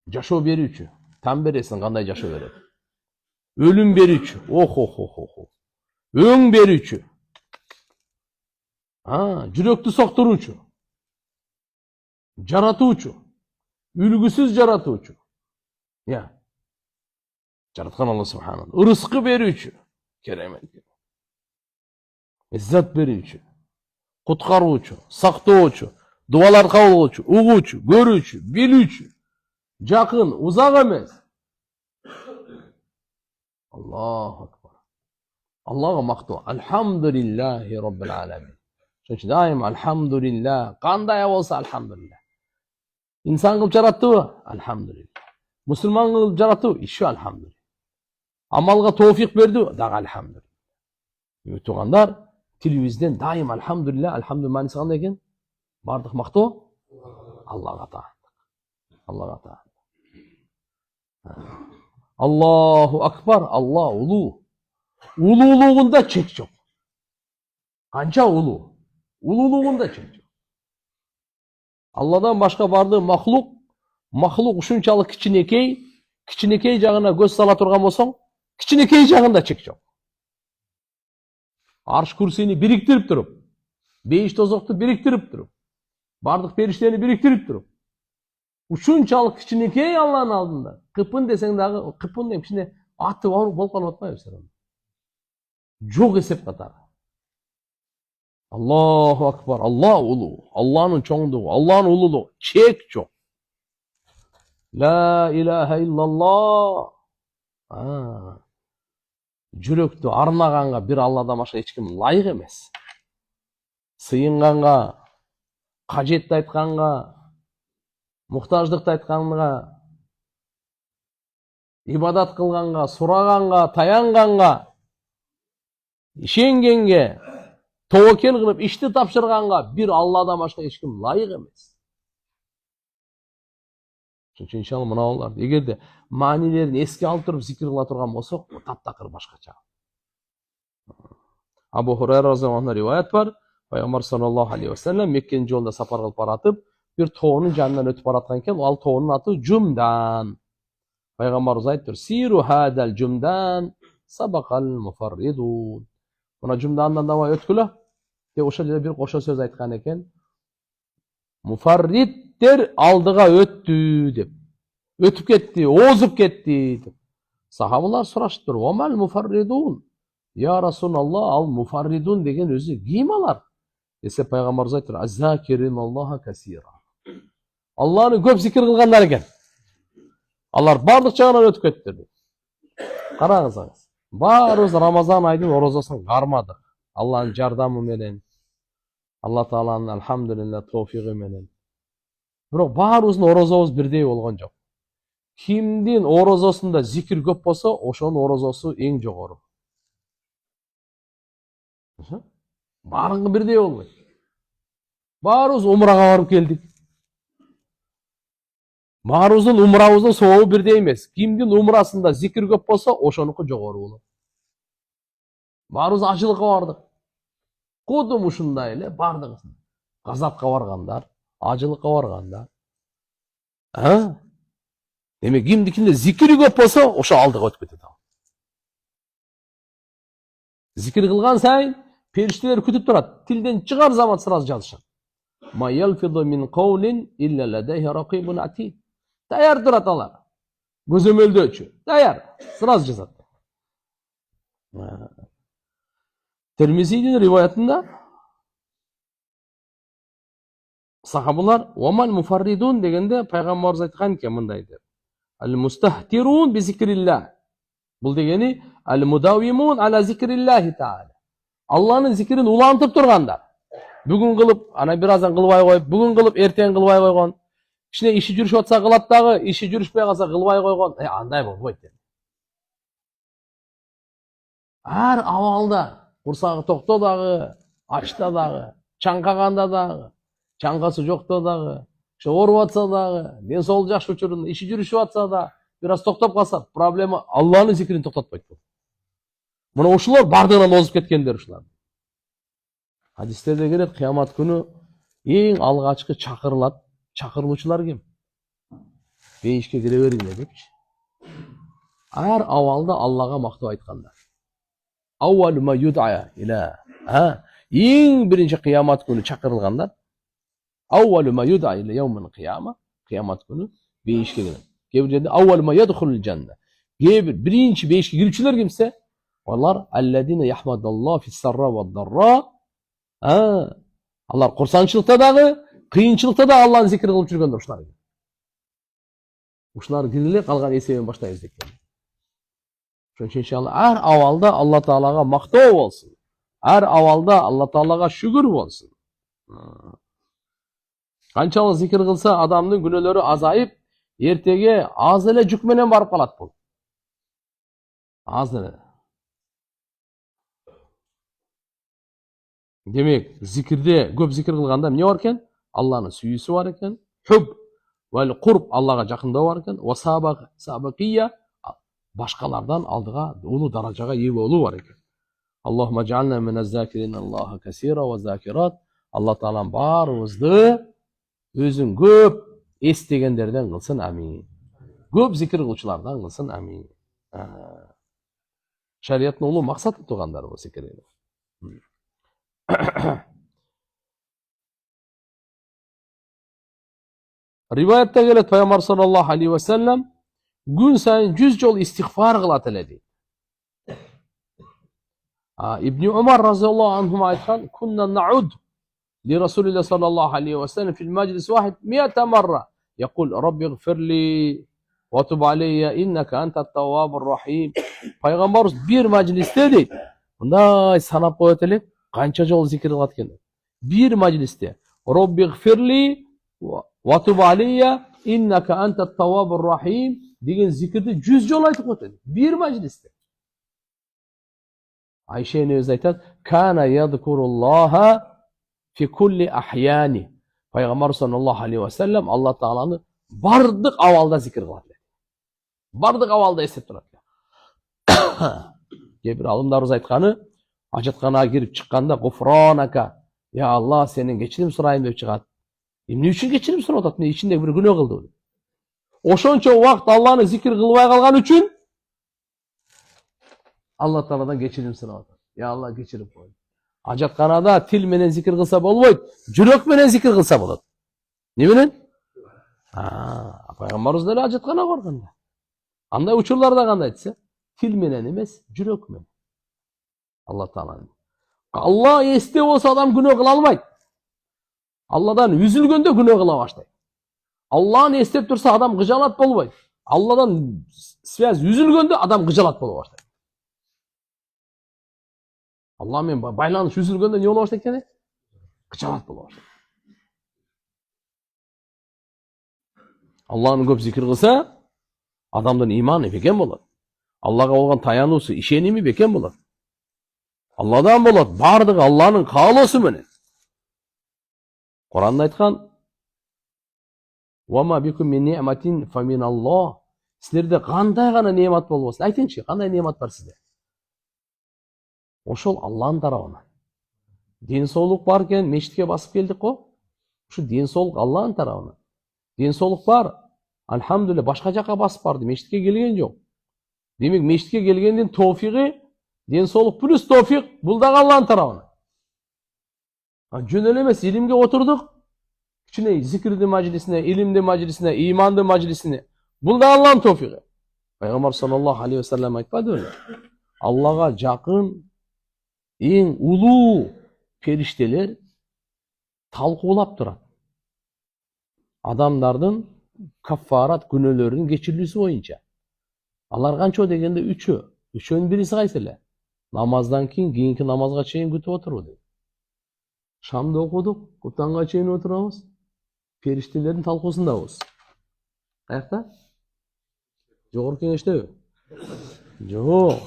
Жашоо берүүчү. Там бересің қандай жашоо береді. Өлім берүүчү. Өң берүүчү. Жүректі соқтыруучу. Жаратуучу. Үлгүсүз жаратуучу. Жараткан Алла субханалла. Ырыскы берүүчү. Керемет. Иззат берүүчү. Куткаруучу, сактоочу, дуалар кабыл кылуучу, угуучу, көрүүчү, билүүчү. Жакын, узак эмес. Аллаху акбар. Аллага мактоо. Альхамдулиллахи роббил аламин. Шунча дайым альхамдулилля. Кандай болса альхамдулилля. İnsan kılıp jarattыбы? Alhamdulillah. Müslüman kılıp jarattыбы? İşi alhamdulillah. Amalga tevfik berdi? Dağı alhamdulillah. Tuğanlar, tilibizden daim alhamdulillah, alhamdulillah manisi kандай eкен? Бардық мақтоо? Аллаға таандық. Аллаға таандық. Аллаху акбар, Алла улуу. Улуулугунда чек жок. Канча улуу? Улуулугунда чек жок. Алладан башка барды махлук ушунчалык кичинекей жагына көз сала турган болсоң, кичинекей жагында чек жок. Арш курсини бириктирип туруп, бейиш тозокту бириктирип туруп, бардык периштени бириктирип туруп, ушунчалык кичинекей Алланын алдында, кыпын десең дагы, кыпын деп кичине аты болуп калып атпайбы? Жок эсеп катары. Аллаху акбар, Алла улуу, Алланын чоңдугу, Алланын улуулугу, чек жок. Ла илаха иллаллах. Жүрөктү арнаганга бир Алладан башка эч ким лайык эмес. Сыйынганга, кажетти айтканга, муктаждыкты айтканга, ибадат кылганга, сураганга, таянганга, ишенгенге, тобокел кылып ишти тапшырганга бир Алладан башка эч ким лайык эмес. Çünkü inşallah mına olar. Эгерде маанилерин эске алып туруп зикир кыла турган болсок, таптакыр башкача. Абу Хурайра разыяллаху анху риваят бар. Пайгамбар саллаллаху алейхи ва саллям Меккенин жолунда сапар кылып баратып, бир тоонун жанынан өтүп бараткан экен. Ал тоонун аты Жумдан. Пайгамбарыбыз айтыптыр: "Сиру хадал Жумдан сабакал муфарридун." Мына Жумдандан давай өткүлө. Деп ошол жерде бир кошо сөз айткан экен. Mufarriddер алдыга өттү деп. Өтүп кетти, озуп кетти деп. Сахабалар сурашыптыр: "Вамал муфарридун?" Я Расулаллах, ал муфарридун деген өзү ким алар? Десе пайгамбарыбыз айтыр: "Аззакирин Аллаха касира." Алланы көп зикир кылгандар экен. Алар бардык жагынан өтүп кетти. Караңыз. Баарыбыз Рамазан айдын орозосун кармадык. Алланын жардамы менен, Алла Тааланын алхамдулилlah товфиги менен. Бирок баарыбыздын орозобуз бирдей болгон жок. Кимдин орозосунда зикир көп болсо, ошонун орозосу эң жогору. Баарыңы бирдей болбойт. Баарыбыз умрага барып келдик. Баарыбыздын умрабыздын сообу бирдей эмес. Кимдин умрасында зикир көп болсо, ошонуку жогору болот. Баарыбыз ажылыкка бардык. Кудум ушундай эле бардыгыбыз. Газапка баргандар, ажылыкка баргандар. Демек кимдикинде зикири көп болсо, ошо алдыга өтүп кетет. Зикир кылган сайын периштелер күтүп турат. Тилден чыгар замат сразу жазышат. Ма ялфиду мин каулин илля ладайхи рақибун атид. Даяр турат алар. көзөмөлдөөчү. Даяр. Сразу жазат. Термизийдин риваятында сахабалар "Вамал муфарридун" дегенде пайгамбарыбыз айткан экен мындай деп. Ал-мустахтирун би зикрилlah. Бул дегени ал-мудавимун ала зикриллахи таала. Алланын зикирин улантып тургандар. Бүгүн кылып, ана бир азан кылбай коюп, бүгүн кылып, эртең кылбай койгон. Кичине иши жүрүшүп атса кылат дагы, иши жүрүшпөй калса кылбай койгон. Андай болбойт деп. Ар абалда, курсагы токто дагы, ачта дагы, чаңкаганда дагы, чаңкасы жокто дагы, ооруп атса дагы, ден соолугу жакшы учурунда, иши жүрүшүп атса да, бир аз токтоп калса, проблема Алланын зикирин токтотпойт бул. Мына ушулар бардыгынан озуп кеткендер ушулар. Хадистерде келет, кыямат күнү эң алгачкы чакырылат, чакырылуучулар ким? Бейишке кире бериңер депчи. Ар абалда Аллага мактоо айткандар. Awwal ma yud'a ila. Эң биринчи кыямат күнү чакырылгандар. Awwal ma yud'a ila yawmil qiyama. Кыямат күнү бейишке келет. Кээ бир жерде awwal ma yadkhulul janna. Кээ бир биринчи бейишке кирүүчүлөр кимсе? Алар алладина яхмадаллах фис-сарра вад-дарра. Алар курсанчылыкта дагы, кыйынчылыкта да Алланын зикир кылып жүргөндөр ушулар. Ушулар кириле калган эсебин баштайбыз экен. Ошон үчүн иншалла ар абалда Алла Таалага мактоо болсун. Ар абалда Алла Таалага шүгүр болсун. Канчалык зикир кылса адамдын күнөөлөрү азайып, эртеге аз эле жүк менен барып калат бул. Аз эле. Демек, зикирде көп зикир кылганда эмне бар экен? Алланын сүйүүсү бар экен. Хуб вал курб, Аллага жакындоо бар экен. Ва сабакия, башкалардан алдыга улуу даражага ээ болуу бар экен. Аллахумма джална миназ-закирин Аллаха касира ва закират. Алла Таалам баарыбызды өзүн көп эстегендерден кылсын, амин. Көп зикир кылчулардан кылсын, амин. Шариаттын улуу максаты тургандар бул зикир. Риваятта келет, пайгамбар саллаллаху алейхи ва саллям күн сайын 100 жол истигфар кылат эле дейт. Ибн Умар разияллаху анху айткан, кунна науд ли Расулилlah саллаллаху алейхи ва саллям фил маджлис вахид 100 марра якул рабби гфирли ва туб алейя иннака антат таввабур рахим. Пайгамбарыбыз бир маджлисте дейт, мындай санап коет элек, канча жол зикир кылат экен. Бир маджлисте рабби гфирли ва туб алейя иннака антат таввабур рахим деген зикирди 100 жол айтып коет. Бир маджлисте. Айша энебиз айтат, кана ядкуруллаха фи кулли ахяни. Пайгамбар саллаллаху алейхи ва саллям Алла Тааланы бардык абалда зикир кылат. Бардык абалда эстеп турат. Кээ бир алымдарыбыз айтканы, ажатканага кирип чыкканда гуфронака, я Алла сенен кечирим сурайын деп чыгат. Эмне үчүн кечирим сурап атат? Мен ичинде бир күнөө кылды. Ошончо убакыт Алланы зикир кылбай калган үчүн Алла Тааладан кечирим сурап атат. Я Алла кечирип кой. Ажатканада тил менен зикир кылса болбойт, жүрөк менен зикир кылса болот. Не менен? Пайгамбарыбыз деле ажатканага барганда. Андай учурларда кандай айтса, тил менен эмес, жүрөк менен. Алла Тааланы. Алла эсте болсо адам күнөө кыла албайт. Алладан үзүлгөндө күнөө кыла баштайт. Алланы эстеп турса адам кыжалат болбойт. Алладан связь үзүлгөндө адам кыжалат боло баштайт. Алла менен байланыш үзүлгөндө эмне боло баштайт экен? Кыжалат боло баштайт. Алланы көп зикир кылса, адамдын иманы бекем болот. Аллага болгон таянуусу, ишеними бекем болот. Алладан болот, бардыгы Алланын каалоосу менен. Куранда айткан, "Вама бикум мин ни'матин фа мин Аллах." Силерде кандай гана неемат болбосун, айтыңчы, кандай неемат бар сизде? Ошол Алланын тарабынан. Ден соолук бар экен, мечитке басып келдик го. Ушу ден соолук Алланын тарабынан. Ден соолук бар. Алхамдулилlah, башка жакка басып барды, мечитке келген жок. Демек мечитке келгендин тофиги, ден соолук плюс тофик, бул дагы Алланын тарабынан. Жөн эле эмес, илимге отурдук. Кичине зикирдин мажлисине, илимдин мажлисине, имандын мажлисине. Бул да Алланын тофиги. Пайғамбар саллаллаху алейхи вассалам айтпады өлі. Аллаға жақын ең улуу періштелер талқылап тұрады. Адамдардың каффарат күнәлерінің кечирилүүсү боюнча. Алар канча дегенде үчөө. Үчөөнүн бирisi кайсы эле? Намаздан кийинки намазга чейин күтүп отуруу дейт. Шамды окудук, кутанга чейин отурабыз. Периштелердин талкуусундабыз. Каякта? Жогорку кеңештеби? Жок.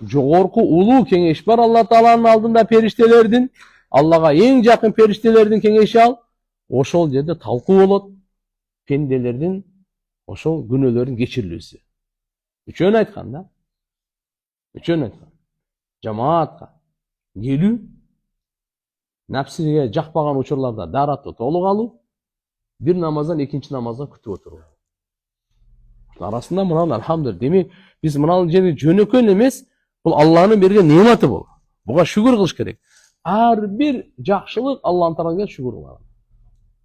Жогорку улуу кеңеш бар Алла Тааланын алдында периштелердин. Аллага эң жакын периштелердин кеңеши ал. Ошол жерде талкуу болот. Пенделердин ошол күнөөлөрүн кечирилүүсү. Үчөөнү айткан да. Үчөөнү айткан. Жамаатка келүү, напсиге жакпаган учурларда даратты толук алуу, бир намаздан экинчи намазга күтүп отуруу. Арасында мына алхамдулилlah. Демек биз мына жерде жөнөкөн эмес, бул Алланын берген нематы бул. Буга шүгүр кылыш керек. Ар бир жакшылык Алланын тарабынан шүгүр кылат.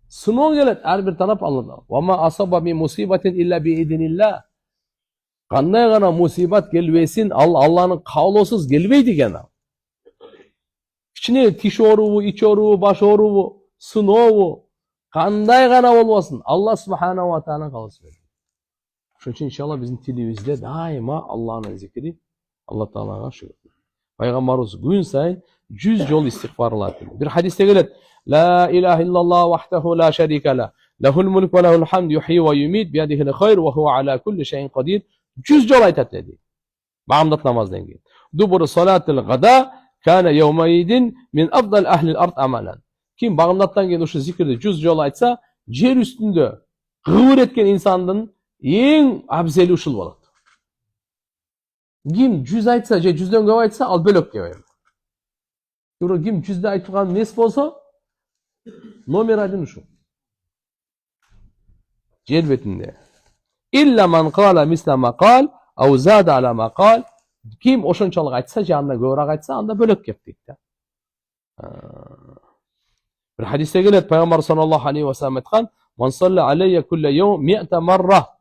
Сыноо келет ар бир тарап Алладан. Ва ма асаба ми мусибатин илля би идинилlah. Кандай гана мусибат келбесин, ал Алланын каалоосуз келбейт экен. Кичине тиш оорубу, ич оорубу, баш оорубу, сынообу, кандай гана болбосун, Алла субханаху ва таала каалоосу берет. Ошон үчүн иншалла биздин тилибизде дайыма Алланын зикри, Алла Таалага шүгүр. Пайгамбарыбыз күн сайын 100 жол истигфар кылат. Бир хадисте келет: لا إله إلا الله وحده لا شريك له له الملك وله الحمد يحيي ويميت بيده الخير وهو على كل شيء قدير. 100 жол айтат dedi. Bağımdat namazdan keyin. Dubur salatul gada kana yawmaydin min afdal ahli al-ard amalan. Kim bağımdattan keyin uşu zikirde 100 жол айтса, жер üstünde gıvır etken insanın en abzeli uşul bolat. Kim 100 айтса, же 100'den көп айтса, al bölök diyor. Kim 100'de aytılgan nes bolsa, номер 1 uşu. Yer betinde. İlla man qala misla ma qal, au zada ala ma qal. Kim oşonçalık aytsa, janına göbrak aytsa, anda bölök kep deydi. Bir hadiste gelet Peygamber sallallahu aleyhi ve sellem aytkan: "Man salla aleyye kulle yevm 100 marra."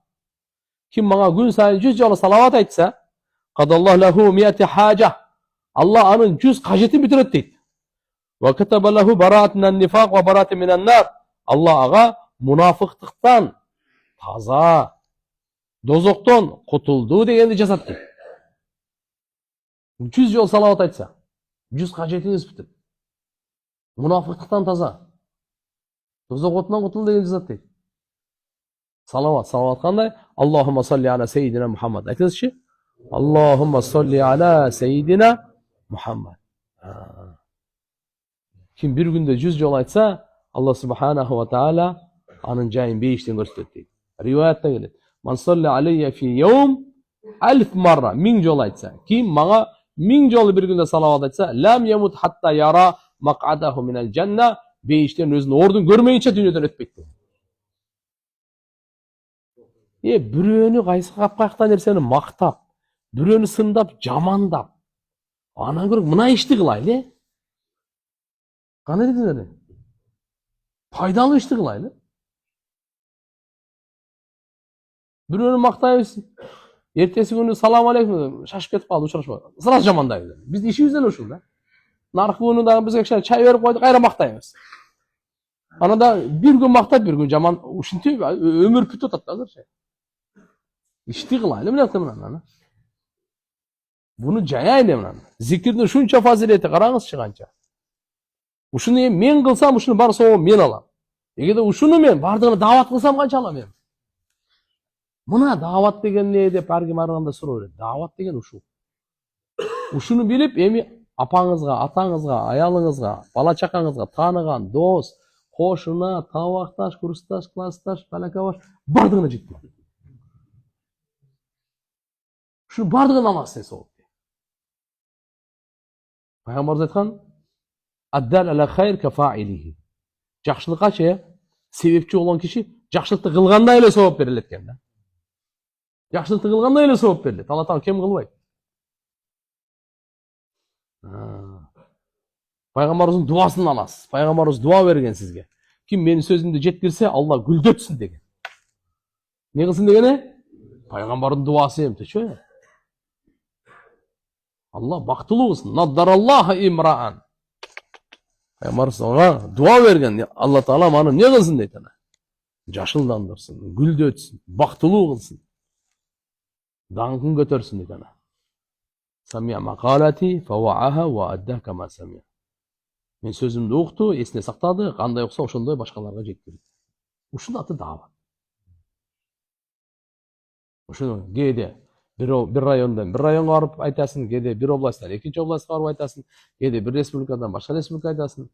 Kim bana gün sayın 100 jolu salavat aytsa, qadallahu lehu 100 haja. Allah anın 100 kajetini bitiret deydi. Ve ketebe lehu baraat minen nifak ve baraat minen nar. Allah ağa münafıklıktan taza, dozoktan kutuldu degeni jasat deydi. 100 jol salavat aytsa, 100 kajetiniz bitir. Münafıklıktan taza. Dozok otundan kutuldu degeni jasat deydi. Salavat kanday? Allahümme salli ala seyyidina Muhammed. Aytınız ki, Allahümme salli ala seyyidina Muhammed. Kim bir günde 100 jol aytsa, Allah subhanahu wa ta'ala anın jayın beyişten gösterdi. Rivayatta gelir. Man salli aleyye fi yevm 1000 marra. 1000 jol aytsa. Kim bana 1000 jol bir günde salavat aytsa, lam yamut hatta yara maq'adahu minel cennet. Beyişten özünü ordun görmeyince dünyadan ötmekti. Büröөнү кайсы капкакта нерсени мактап, бирөөнү сындап, жамандап, анан көрүп мына ишти кылайлы. Кандай дедиңер? Пайдалуу ишти кылайлы. Бирөөнү мактайбыз. Эртеси күнү салам алейкум, шашып кетип калды, учурашпады. Сразу жамандайбыз. Биздин ишибиз деле ушул да. Наркы дагы бизге кичине чай берип койдук, кайра мактайбыз. Анан да бир күн мактап, бир күн жаман, ушинтип өмүр бүтүп атат да азырчы. İşti kılaylı mı yaptım lan? Bunu cayayla mı lan? Zikirde şunca fazileti karanız çıkanca. Uşunu men kılsam, uşunu barsa o men alam. Eğer de uşunu men bardığını davat kılsam kança alam. Buna davat degen ne de pargim arasında soruyor. Davat degen uşu. Uşunu bilip emi apanızga, atanızga, ayalınızga, bala çakanızga, tanıgan, dost, koşuna, tavaktaş, kurustaş, klastaş, balakabaş bardığını ciddi. Şunu bardığın namaz nesi oldu? Peygamberimiz aytkan: "Addal ala hayr ka fa'ilihi." Жақшылыққа себепчи olan kişi жақшылықты кылганда эле сауап берилет экен да. Жақшылықты кылганда эле сауап берилет. Алла Таала кем кылбайт. Пайгамбарыбыздын дуасын аласыз. Пайгамбарыбыз дуа берген сизге. Kim benim sözümde жеткирсе, Allah гүлдөтсүн деген. Не кылсын дегени? Пайғамбардың дуасы емті шө. Алла бақтылы болсын. Наддараллаха имраан. Пайғамбар соңға дуа берген. Алла Тағала маны не қылсын дейді. Жашылдандырсын, гүлдетсін, бақтылы қылсын. Даңқын көтерсін дейді. Самия мақалати фауааха ва адда кама самия. Мен сөзімді ұқты, есіне сақтады, қандай ұқса ошондай башқаларға жеткізді. Ушун аты дават. Ушуну кейде bir райондан bir районға барып айтасың, кейде bir областтан экинчи областқа барып айтасың, кейде bir республикадан башка республикага айтасың.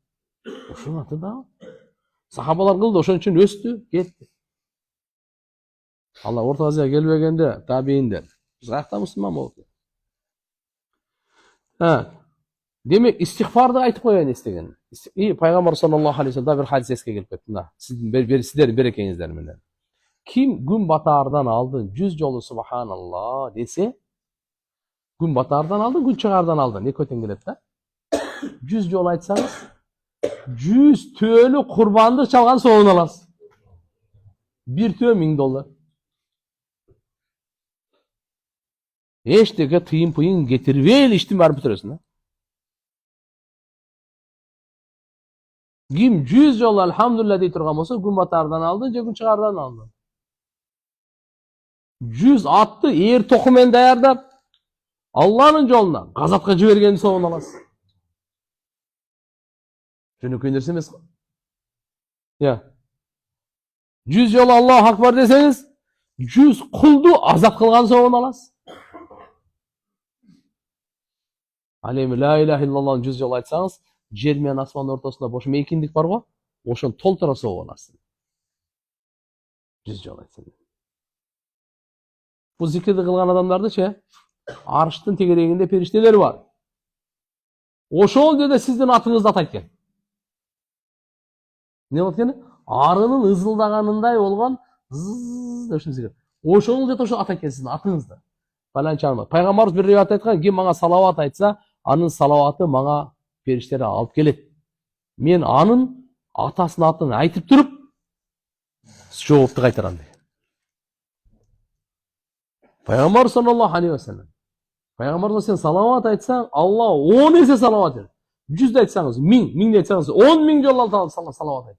Ушунун аты дават. Сахабалар кылды, ошон үчүн өстү, кетти. Алла Орто Азияга келбегенде табийиндер биз каякта мусулман болду. Демек истихфарды айтып коеюн эстеген. Пайгамбар саллаллаху алейхи вассалам bir hadis esке келип кетти. Мына сиздердин берекеңиздер менен. Kim gün batağardan aldın 100 жолу subhanallah dese, gün batağardan aldın, gün çıgardan aldın. Ne kötü gelip de? 100 жолу айтсаңыз, 100 tüölü kurbanlık çalgan soğun alasın. Bir tüö $1000. Eşteki tıyın pıyın getirvel içtim var bitirirsin. Kim 100 жолу elhamdülillah deyip durgan olsa, gün batağardan aldın, gün çıgardan aldın. 100 atты ер тоқумен даярдап Алланың жолына газапқа жібергенді соғын аласыз. Жөнөкөй нерсе емес. 100 жолу Аллаху акбар десеңіз, 100 құлды азап қылған соғын аласыз. Ал эми ла иляха иллаллахын 100 жолу айтсаңыз, жер менен асмандын ортосунда бош мейкиндик бар го, ошону толтура соғып аласыз. 100 жолу айтсаңыз. Bu zikirdi kılgan adamlarda arştın tekerегinde perişteleri var. Oşol dedi sizden atınızda atayken. Ne atayken? Arının ızıldağanınday olgan zzzz. Oşol dedi oşol atayken sizden atınızda. Falan çağırma. Peygamberimiz bir rivayet aytkan, kim bana salavat aytsa, anın salavatı bana perişteleri alıp gelet. Men anın atasının atını aytıp durup, жоопты кайтарам дейт. Пайгамбар саллаллаху алейхи ва саллям. Пайгамбарга сен салават айтсаң, Алла 10 есе салават берет. 100 да айтсаңыз, 1000 да айтсаңыз, 10.000 жолу салават айт.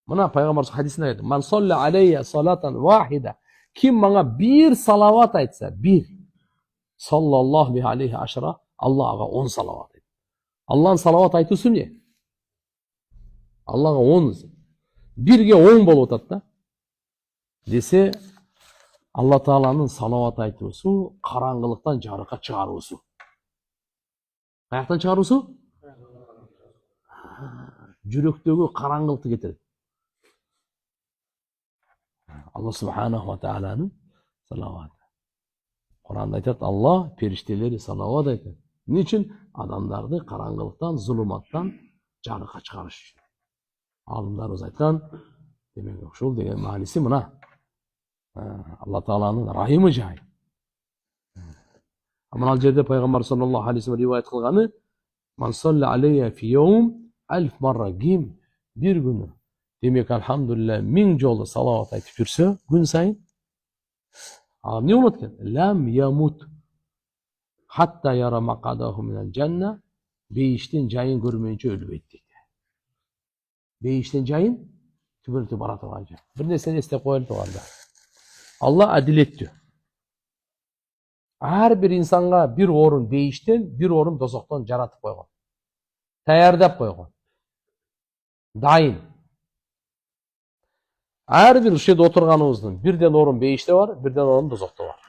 Мына пайгамбар хадисинде айтты: "Ман салла алейя салатан вахида." Ким мага bir салават айтса, bir саллаллаху алейхи ашра, Аллага 10 салават айт. Алланын салават айтуусу эмне? Аллага 10. Birге 10 болуп атат да. Десе Алла Тааланын салават айтуусу караңгылыктан жарыкка чыгаруусу. Каяктан чыгаруусу? Жүрөктөгү караңгылыкты кетирет. Алла Субханаху ва Тааланын салаваты. Куранда айтат, Алла периштелери салават айтат. Эмне үчүн? Адамдарды караңгылыктан, зулуматтан жарыкка чыгарыш үчүн. Алымдарыбыз айткан, демек ушул деген мааниси мына. Алла Тааланын рахимы жай. Мына жерде пайгамбар саллаллаху алейхи ва саллям риваят кылганы: "Ман салла алейя фи йаум 1000 марра", ким бир күнү демек алхамдулилlah 1000 жолу салават айтып жүрсө күн сайын, не болот экен? Лам ямут хатта яра мақадаху минал жанна, бейиштин жайын көрмөйүнчө өлбөйт дейт. Бейиштин жайын түбөлтү бара турган жай. Бир нерсени эстеп коелу турганда. Алла адилеттүү. Ар бир инсанга бир орун бейиштен, бир орун дозоктон жаратып койгон. Таярдап койгон. Дайын. Ар бир ушерде отурганыбыздын бирден орун бейиште бар, бирден орун дозокто бар.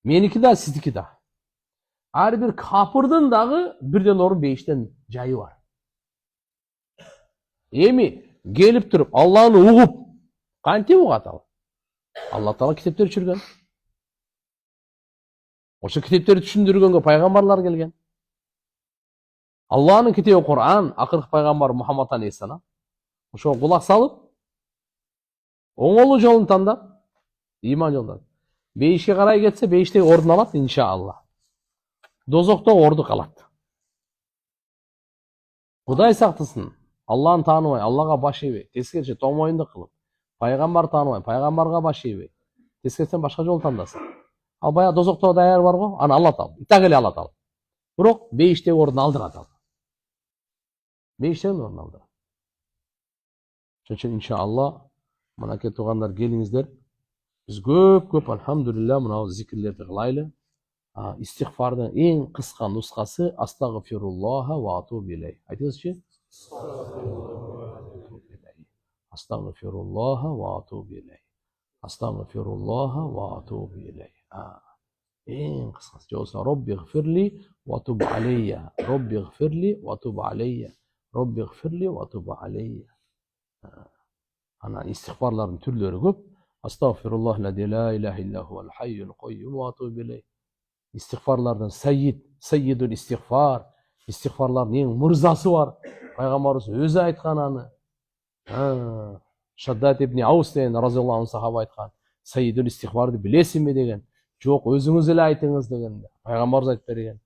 Меники да, сиздики да. Ар бир капырдын дагы бирден орун бейиштен жайы бар. Эми келип туруп Алланы угуп, кантип угат ал? Алла Таала китептер түшүргөн. Ошо китептерди түшүндүргөнгө пайгамбарлар келген. Алланын китеби Кур'ан, акыркы пайгамбар Мухаммад алейхиссалам. Ошо кулак салып, оңолуу жолун тандап, иман жолунан. Бейишке карай кетсе, бейиштеги ордун алат иншаалла. Дозокто орду калат. Кудай сактасын. Алланы тааныбай, Аллага баш ийбей, тескерисинче томоюндук кылып, пайгамбар тааныбай, пайгамбарга баш ийбей, тескертсең башка жол тандасың. Ал баягы дозокто даяр бар го, аны алат ал. Так эле алат ал. Бирок бейиштеги ордун алдырат ал. Бейиштеги ордун алдырат. Ошон үчүн иншалла мынакей туугандар келиңиздер. Биз көп алхамдулилля мына зикирлерди кылайлы. Истигфардын эң кыска нускасы астагфируллаха ва атубу илейх. Айтыңызчы? Астагфируллаха ва атубу илейх. Астагфируллаха ва атубу илейх. Эң кыскасы. Жолса Робби гфирли ва туб алейя. Робби гфирли ва туб алейя. Робби гфирли ва туб алейя. Ана истигфарлардын түрлөрү көп. Астагфируллах ла иляха илля хуал хайюл койюм ва атубу илейх. İstiğfarlardan Seyyidül İstiğfar, istiğfarların en mırzası var. Peygamberimiz özü aytkan anı. Şaddat ibn Avs degen razıyallahu anh sahaba aytkan. Seyyidül İstiğfar'dı bilesin mi degen. Yok özünüz ile aytınız degen. Peygamberimiz aytып bergen.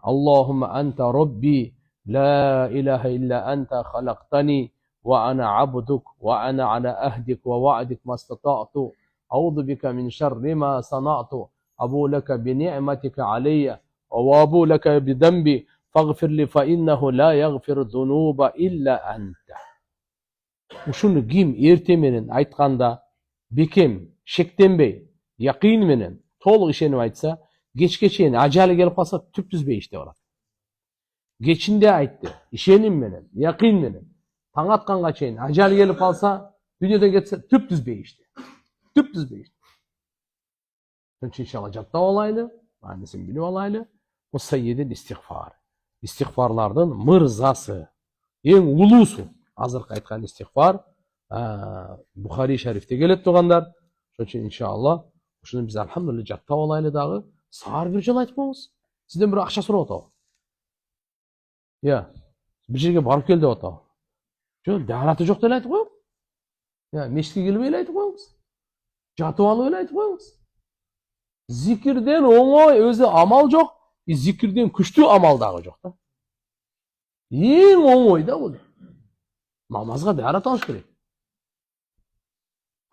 Allahümme ente Rabbi la ilahe illa ente halaktani ve ana abduk ve ana ala ahdik ve va'dik mastata'tu. Audu bika min şerri ma sana'tu. أبو لك بنعمتك علي وأبو لك بذنبي فاغفر لي فإنه لا يغفر الذنوب إلا أنت. Ушуну ким эрте менен айтканда бекем, шектенбей, якын менен толук ишенип айтса, кечке чейин ажалы келип калса түп түзбөй иште барат. Кечинде айтты, ишеним менен, якын менен, таң атканга чейин ажалы келип калса, дүйнөдөн кетсе түп түзбөй иште. Түп түзбөй иште. İnşallah jattap alaylı, annesini bilip alaylı. O seyyidil istiğfar. İstiğfarlardan mırzası, en ulusu. Azırkı aytkan istiğfar. Bukhari şerifte gelip tuğanlar. Şunun için inşallah, şunu biz elhamdülillah jattap alaylı dağı. Sağır bir jol aytmamız. Sizden bir akşa sorup otağı. Ya, bir жерге barıp geldi otağı. Jol, dağıratı yok da aytip koyup. Ya, meşke gelmeyle aytip koyup. Jatıp alıp aytip koyup. Zikirden oңой өзі амал жоқ, зикирден күчтүү амал дагы жоқ да. Ең оңой да бұл. Намазға дәрат алыш керек.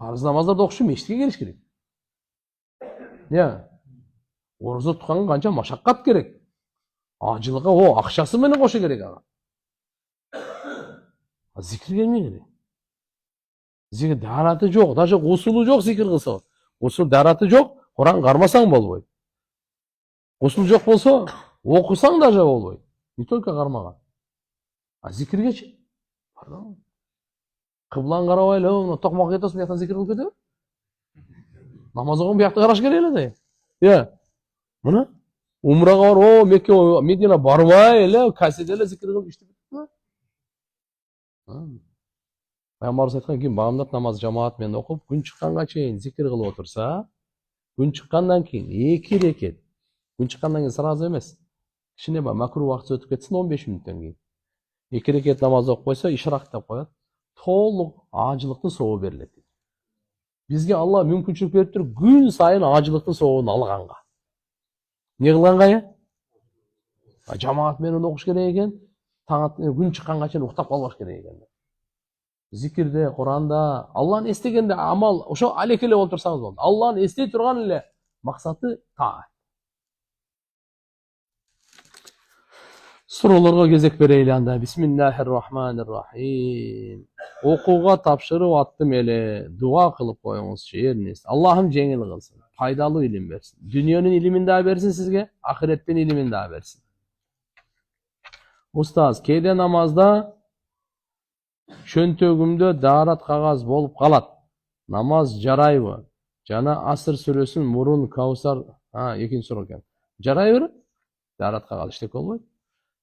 Парыз намаздарды оқыш үчүн мешітке келиш керек. Я, ораза тутканга канча машаккат керек. Ажылыкка акчасы менен кошо керек ага. Зикир келмей керек. Зикир дәраты жоқ, даже усулу жоқ зикир кылса. Усул дәраты жоқ. Kur'an karmasan bolboy. Usul жоқ болса, okusan da bolboy. Не только karmaga. Zikirgeçi. Pardon. Kıblan karabay, tokmak yetosun, bu yaktan zikir kılıp ketip. Namaz okun bu yakta karaş kereyli de. Ya. Buna? Umraga var, Mekke, Medine barmay, kasedeyle zikir kılıp işte. Peygamberimiz aytkan kim bağımdat namaz cemaat menен okup, gün çıkkanga çeyin zikir kılıp otursa, gün çıkkandan keyin 2 reket. Gün çıkkandan keyin sırası emес. Kişine bak makruh vakti ötüp ketsin 15 minuttan keyin. 2 reket namaz okup koysa işrak dep koyat. Толық ажылықтың соғы беріледі. Бізге Алла мүмкіншілік беріп тұр, күн сайын ажылықтың соғын алғанға. Не қылғанға я? Жамаат менен оқыш керек екен, күн шыққанға шейін ұйықтап қалбаш керек екен. Зикирде, Құранда, Алланы естегенде амал, ошо алекеле болып тұрсаңыз болды. Алланы естей тұрған эле мақсаты таат. Sorularga gezek bereyli anda. Bismillahirrahmanirrahim. Okuğa tapşırıp attım ele. Dua kılıp koyunuz şiiriniz. Allah'ım cengil kılsın. Faydalı ilim versin. Dünyanın ilimini daha versin sizge. Ahiretten ilimini daha versin. Ustaz, keyde namazda şöntөгümde daarat kagaz bolup kalat. Namaz jarayбы? Jana Asr сүрөсүн murun Kavsar. Ekinci soru ekan. Jarayбы? Daarat kagaz iştek bolбойт.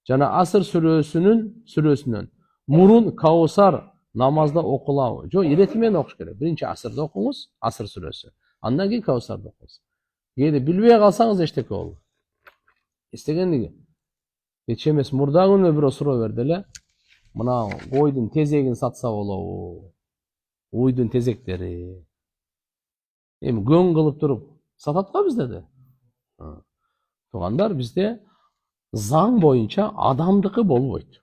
Jana Asr сүрөсүнөн murun Kavsar namazda okulabı. Jo, iretmen okuş gerek. Birinci Asr'da okunuz, Asr сүрөсү. Andan keyin Kavsar'da okunuz. Yedi bilbey kalsanız eştek olur. İstegenligi. Hiç emes murda günü bir soru verdiler. Mına koydun tezegin satsa bolabı. Uydun tezekleri. Hem göң kılıp durup satatqa bizde de. Tuğanlar bizde zaң boyunca adamdıkı bolboyt.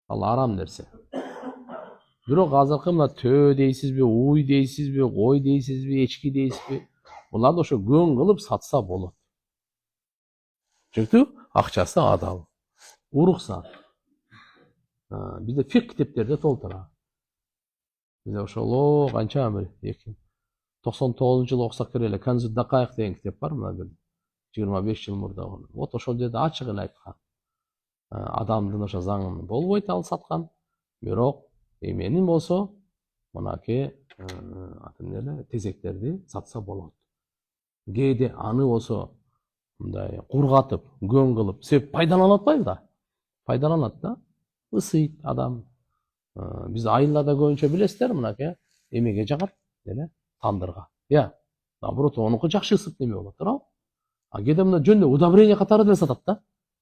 Allah aram derse. Бирок азыркы мына төө дейсизби, уй дейсизби, кой дейсизби, эчки дейсизби, буларды ошо көң кылып сатса болот. Чүнкү акчасы адал. Уруксат. Бизде фик китептерде толтура. Бизде ошоло канча бир 99-жылы окусак керек эле Канзу Дакаик деген китеп бар, мына бир 25 жыл мурда. Вот ошол жерде ачык эле айткан. Адамдын ошо заңын болбойт ал саткан. Бирок эменин болсо мынакей атын эле тезектерди сатса болот. Кээде аны болсо мындай кургатып, көң кылып, себеп пайдаланып атпайбы да? Пайдаланат да. Ысыйт адам. Биз айылда көбүнчө билесиздер, мынакей эмеге жагат эле, тандырга. Наоборот, онуку жакшы ысып неме болот, туурабы? Кээде мына жөнүндө удобрение катары деле сатат да.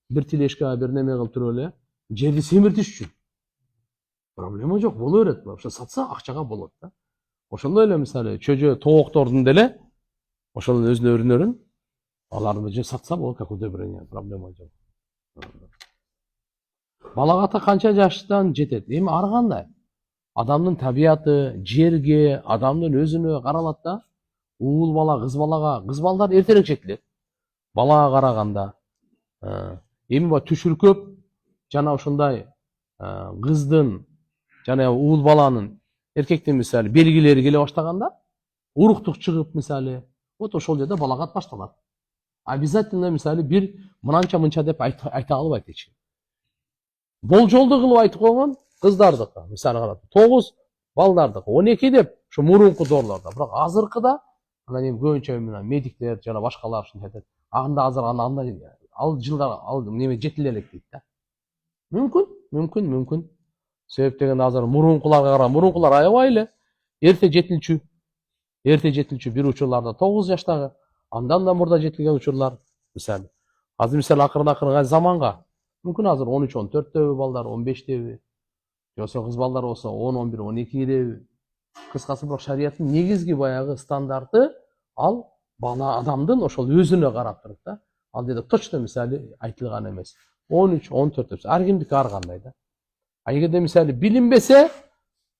Бир тилешке, бир неме кылып туруп эле, жерди семиртиш үчүн. Проблема жок, боло берет. Ошо сатса акчага болот да. Ошондой эле мисалы чөжө тооктордун деле ошонун өзүнө өрнөрүн аларды же сатса болот, как удобрение, проблема жок. Балагатка канча жаштан жетет? Эми ар кандай? Адамдын табияты, жерге, адамдын өзүнө каралат да. Уул бала, кыз балдар эртерээк жетилет. Балага караганда. Эми бул түшүркөп жана ошондой кыздын жана уул баланын эркектин мисалы белгилери келе баштаганда, уруктук чыгып мисалы, вот ошол жерде балагат башталат. Обязательно мисалы бир мынанча мынча деп айта албайт эч ким. Болжолду кылып айтып койгон кыздардыкы, мисалы карап, 9 балдардыкы, 12 деп ошо мурунку дорлордо. Бирок азыркыда анан эми көбүнчө мына медиктер жана башкалар ушинтип айтат. Анда азыр андай ал жылдар ал неме жетиле элек дейт да. Мүмкүн. Себеп дегенде азыр мурункуларга карап, мурункулар аябай эле эрте жетилчү бир учурларда 9 жаштагы, андан да мурда жетилген учурлар мисалы. Азыр мисалы акырын заманга мүмкүн азыр 13-14 балдар, 15 жосо кыз балдар болсо 10-11, 12 кыскасы бирок шариаттын негизги баягы стандарты ал бала адамдын ошол өзүнө карап туруп да. Ал жерде точно мисалы айтылган эмес. 13-14 деп. Ар кимдики ар кандай да. Эгерде мисалы билинбесе,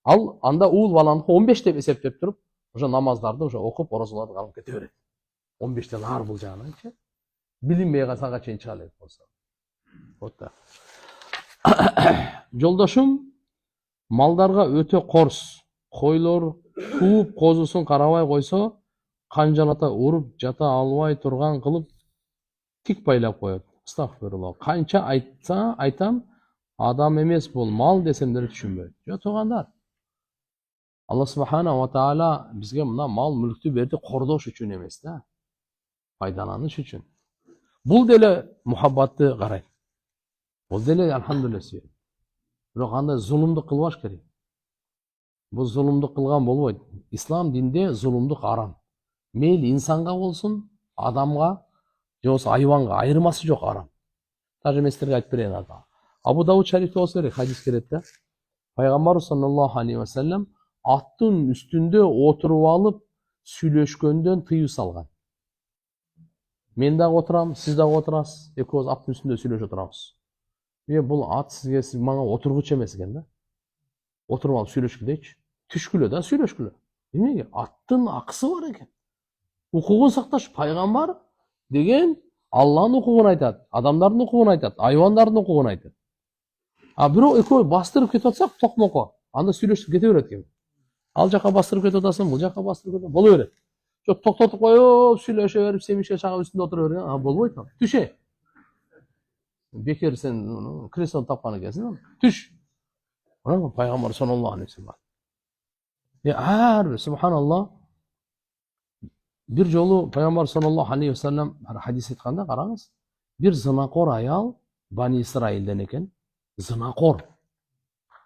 ал анда уул баланы 15 деп эсептеп туруп, ошо намаздарды ошо окуп, орозоларды алып кете берет. 15тен ар бул жагынан билинбей калсага чейин чыга элек болсо. Вот так. Жолдошум малдарга өтө корс. Койлор кууп козусун карабай койсо, канжалата уруп жата албай турган кылып тик байлап коет. Астагфирулла. Канча айтам, адам эмес бул, мал десем деле түшүнбөйт. Жо туугандар. Алла субхана ва таала бизге мына мал мүлктү берди кордош үчүн эмес да. Пайдаланыш үчүн. Бул деле мухаббатты карайт. Бул деле алхамдулилlah. Бирок андай зулумдук кылбаш керек. Бул зулумдук кылган болбойт. Ислам динде зулумдук арам. Мейли инсанга болсун, адамга, же болбосо айванга айырмасы жок арам. Даже мен силерге айтып берейин ата. Абу Дауд шарифте болсо керек хадис келет да. Пайгамбар саллаллаху алейхи ва саллям аттын үстүндө отуруп алып сүйлөшкөндөн тыюу салган. Мен дагы отурам, сиз дагы отурасыз, экөөбүз аттын үстүндө сүйлөшүп отурабыз. Бул ат сизге мага отургуч эмес экен да. Отуруп алып сүйлөшкүлөчү. Түшкүлө да сүйлөшкүлө. Эмнеге? Аттын акысы бар экен. Укугун сакташ. Пайгамбар деген Алланын укугун айтат, адамдардын укугун айтат, айвандардын укугун айтат. Бирок экөө бастырып кетип атсак, токмоко, анда сүйлөшүп кете берет экен. Ал жака бастырып кетип атасың, бул жака бастырып кетип, боло берет. Жок, токтотуп коюп, сүйлөшө берип, семишке чагып үстүндө отура берген, болбойт ал. Түшө. Бекер сен кресону тапкан экенсиң, түш. Мына пайгамбар саллаллаху алейхи ва саллям. Субханаллах. Бир жолу пайгамбар саллаллаху алейхи ва саллям хадис айтканда, караңыз. Бир зынакор аял Бани Исраилден экен. Зынакор.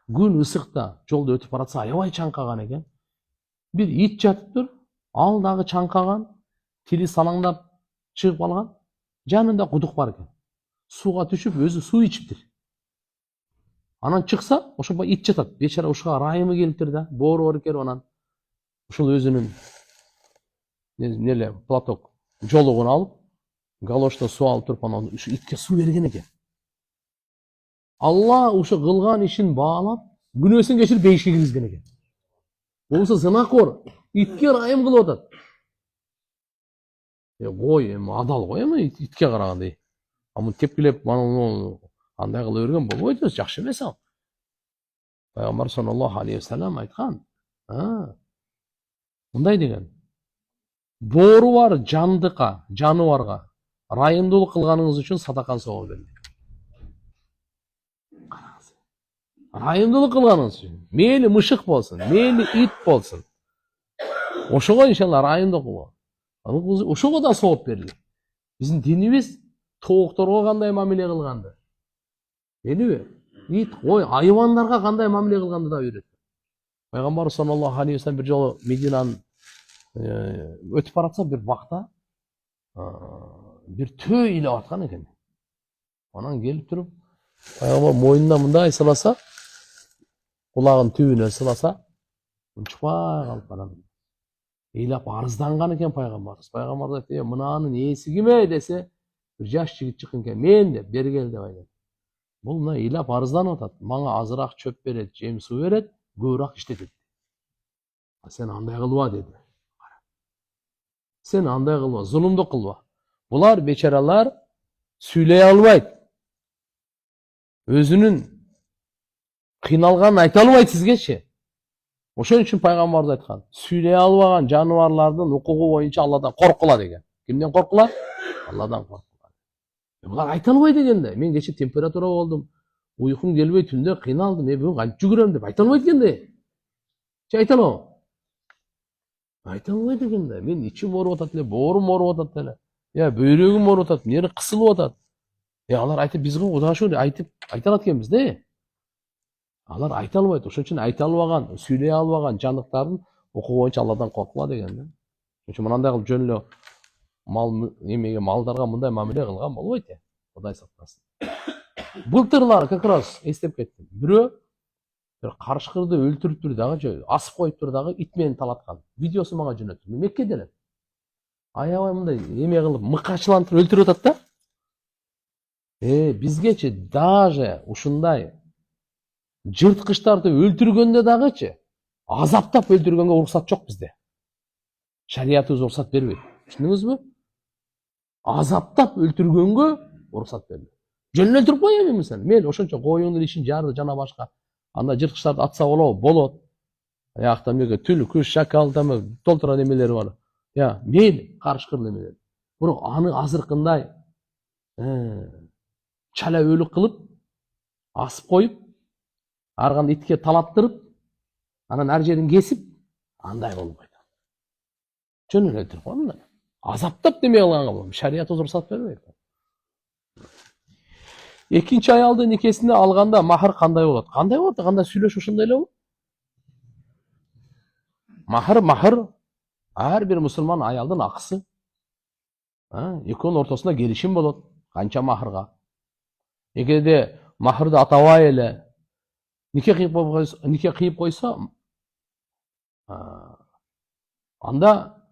Күн ысыкта жолдо өтүп баратса аябай чаңкаган экен. Бир ит жатыптыр, ал дагы чаңкаган, тили салаңдап чыгып калган. Жанында кудук бар экен. Сууга түшүп, өзү суу ичиптир. Анан чыкса, ошо ит жатат. Бечара ушуга райымы келиптир да, боору бар экен анан. Ушул өзүнүн платок жолугун алып, галошто суу алып туруп анан ушу итке суу берген экен. Алла ушу кылган ишин баалап, күнөөсүн кечирип бейишке киргизген экен. Болсо зынакор, итке ырайым кылып атат. Кой, эми адал го эми итке караганда. Муну тепкилеп, андай кыла берген болбойт, жакшы эмес ал. Пайгамбар саллаллаху алейхи вассалам айткан. Мындай деген. Боору бар жандыкка, жаныбарга ырайымдуулук кылганыңыз үчүн садаканы сого берди. Ырайымдуулук кылганыңыз үчүн. Мейли мышык болсун, мейли ит болсун. Ошого иншалла ырайымдуулук кылган. Ошого да сооп берди. Биздин динибиз тоокторго кандай мамиле кылганды. Белиби? Ит, кой, айвандарга кандай мамиле кылганды да үйрөттү. Пайгамбар саллаллаху алейхи вассалам бир жолу Мединанын өтүп баратса бир бакта бир төө ыйлап аткан экен. Анан келип туруп, пайгамбар мойнуна мындай сыласа, кулагынын түбүнө сыласа, унчукпай калып анан ыйлап арызданган экен пайгамбарыбыз. Пайгамбар айтты, мынанын ээси киме десе, бир жаш жигит чыккан экен, мен деп, бергел деп айтат. Бул мына ыйлап арызданып атат. Мага азыраак чөп берет, жем суу берет, көбүрөөк иштетет. Сен андай кылба деди. Сен андай кылба, зулумдук кылба. Булар бечаралар сүйлөй албайт. Өзүнүн кыйналганын айта албайт сизгечи. Ошон үчүн пайгамбарыбыз айткан, сүйлөй албаган жаныбарлардын укугу боюнча Алладан коркула деген. Кимден коркула? Алладан коркула. Булар айта албайт экенде. Мен кече температура болдум, уйкум келбей түндө кыйналдым, бүгүн кантип жүгүрөм деп айта албайт экенде. Че айта алам? Айта албайт экенде. Мен ичим ооруп атат эле, боорум ооруп атат эле. Бөйрөгүм ооруп атат, мени кысылып атат. Алар айтып бизге Кудашо айтып айта алат экенбиз да. Алар айта албайт. Ошон үчүн айта албаган, сүйлөй албаган жандыктардын укугу боюнча Алладан коркула деген да. Ошон үчүн мындай кылып жөн эле малдарга мындай мамиле кылган болбойт. Кудай сактасын. Былтырлар как раз эстеп кеттим. Бирөө бир карышкырды өлтүрүптүр дагы, асып коюптур дагы ит менен талаткан. Видеосу мага жөнөттү. Меккеде эле. Аябай мындай эме кылып мыкачылантырып өлтүрүп атат да. Бизгечи даже ушундай жырткычтарды өлтүргөндө дагычы азаптап өлтүргөнгө уруксат жок бизде. Шариятыбыз уруксат бербейт. Түшүндүңүзбү? Азаптап өлтүргөнгө уруксат бербейт. Жөн эле өлтүрүп коеюн мисалы. Мейли ошончо коюңдун ишин жарды жана башка. Анда жырткычтарды атса болот. Аякта меге түл, күш, шакал, толтура немелери бар. Мейли карышкыр немелер. Бирок аны азыркындай чала өлүк кылып, асып коюп, арганда итке талаттырып, анан ар жерин кесип, андай болбойт. Жөн эле өлтүрүп коюн. Азаптап неме кылганга болот. Шариятыбыз уруксат бербейт. Экинчи аялды никесине алганда махр кандай болот? Кандай болот? Кандай сүйлөш ошондой эле болот? Махр ар бир мусулман аялдын акысы. Экөөнүн ортосунда келишим болот. Канча махрга? Эгерде махрды атабай эле нике кыйып койсо, анда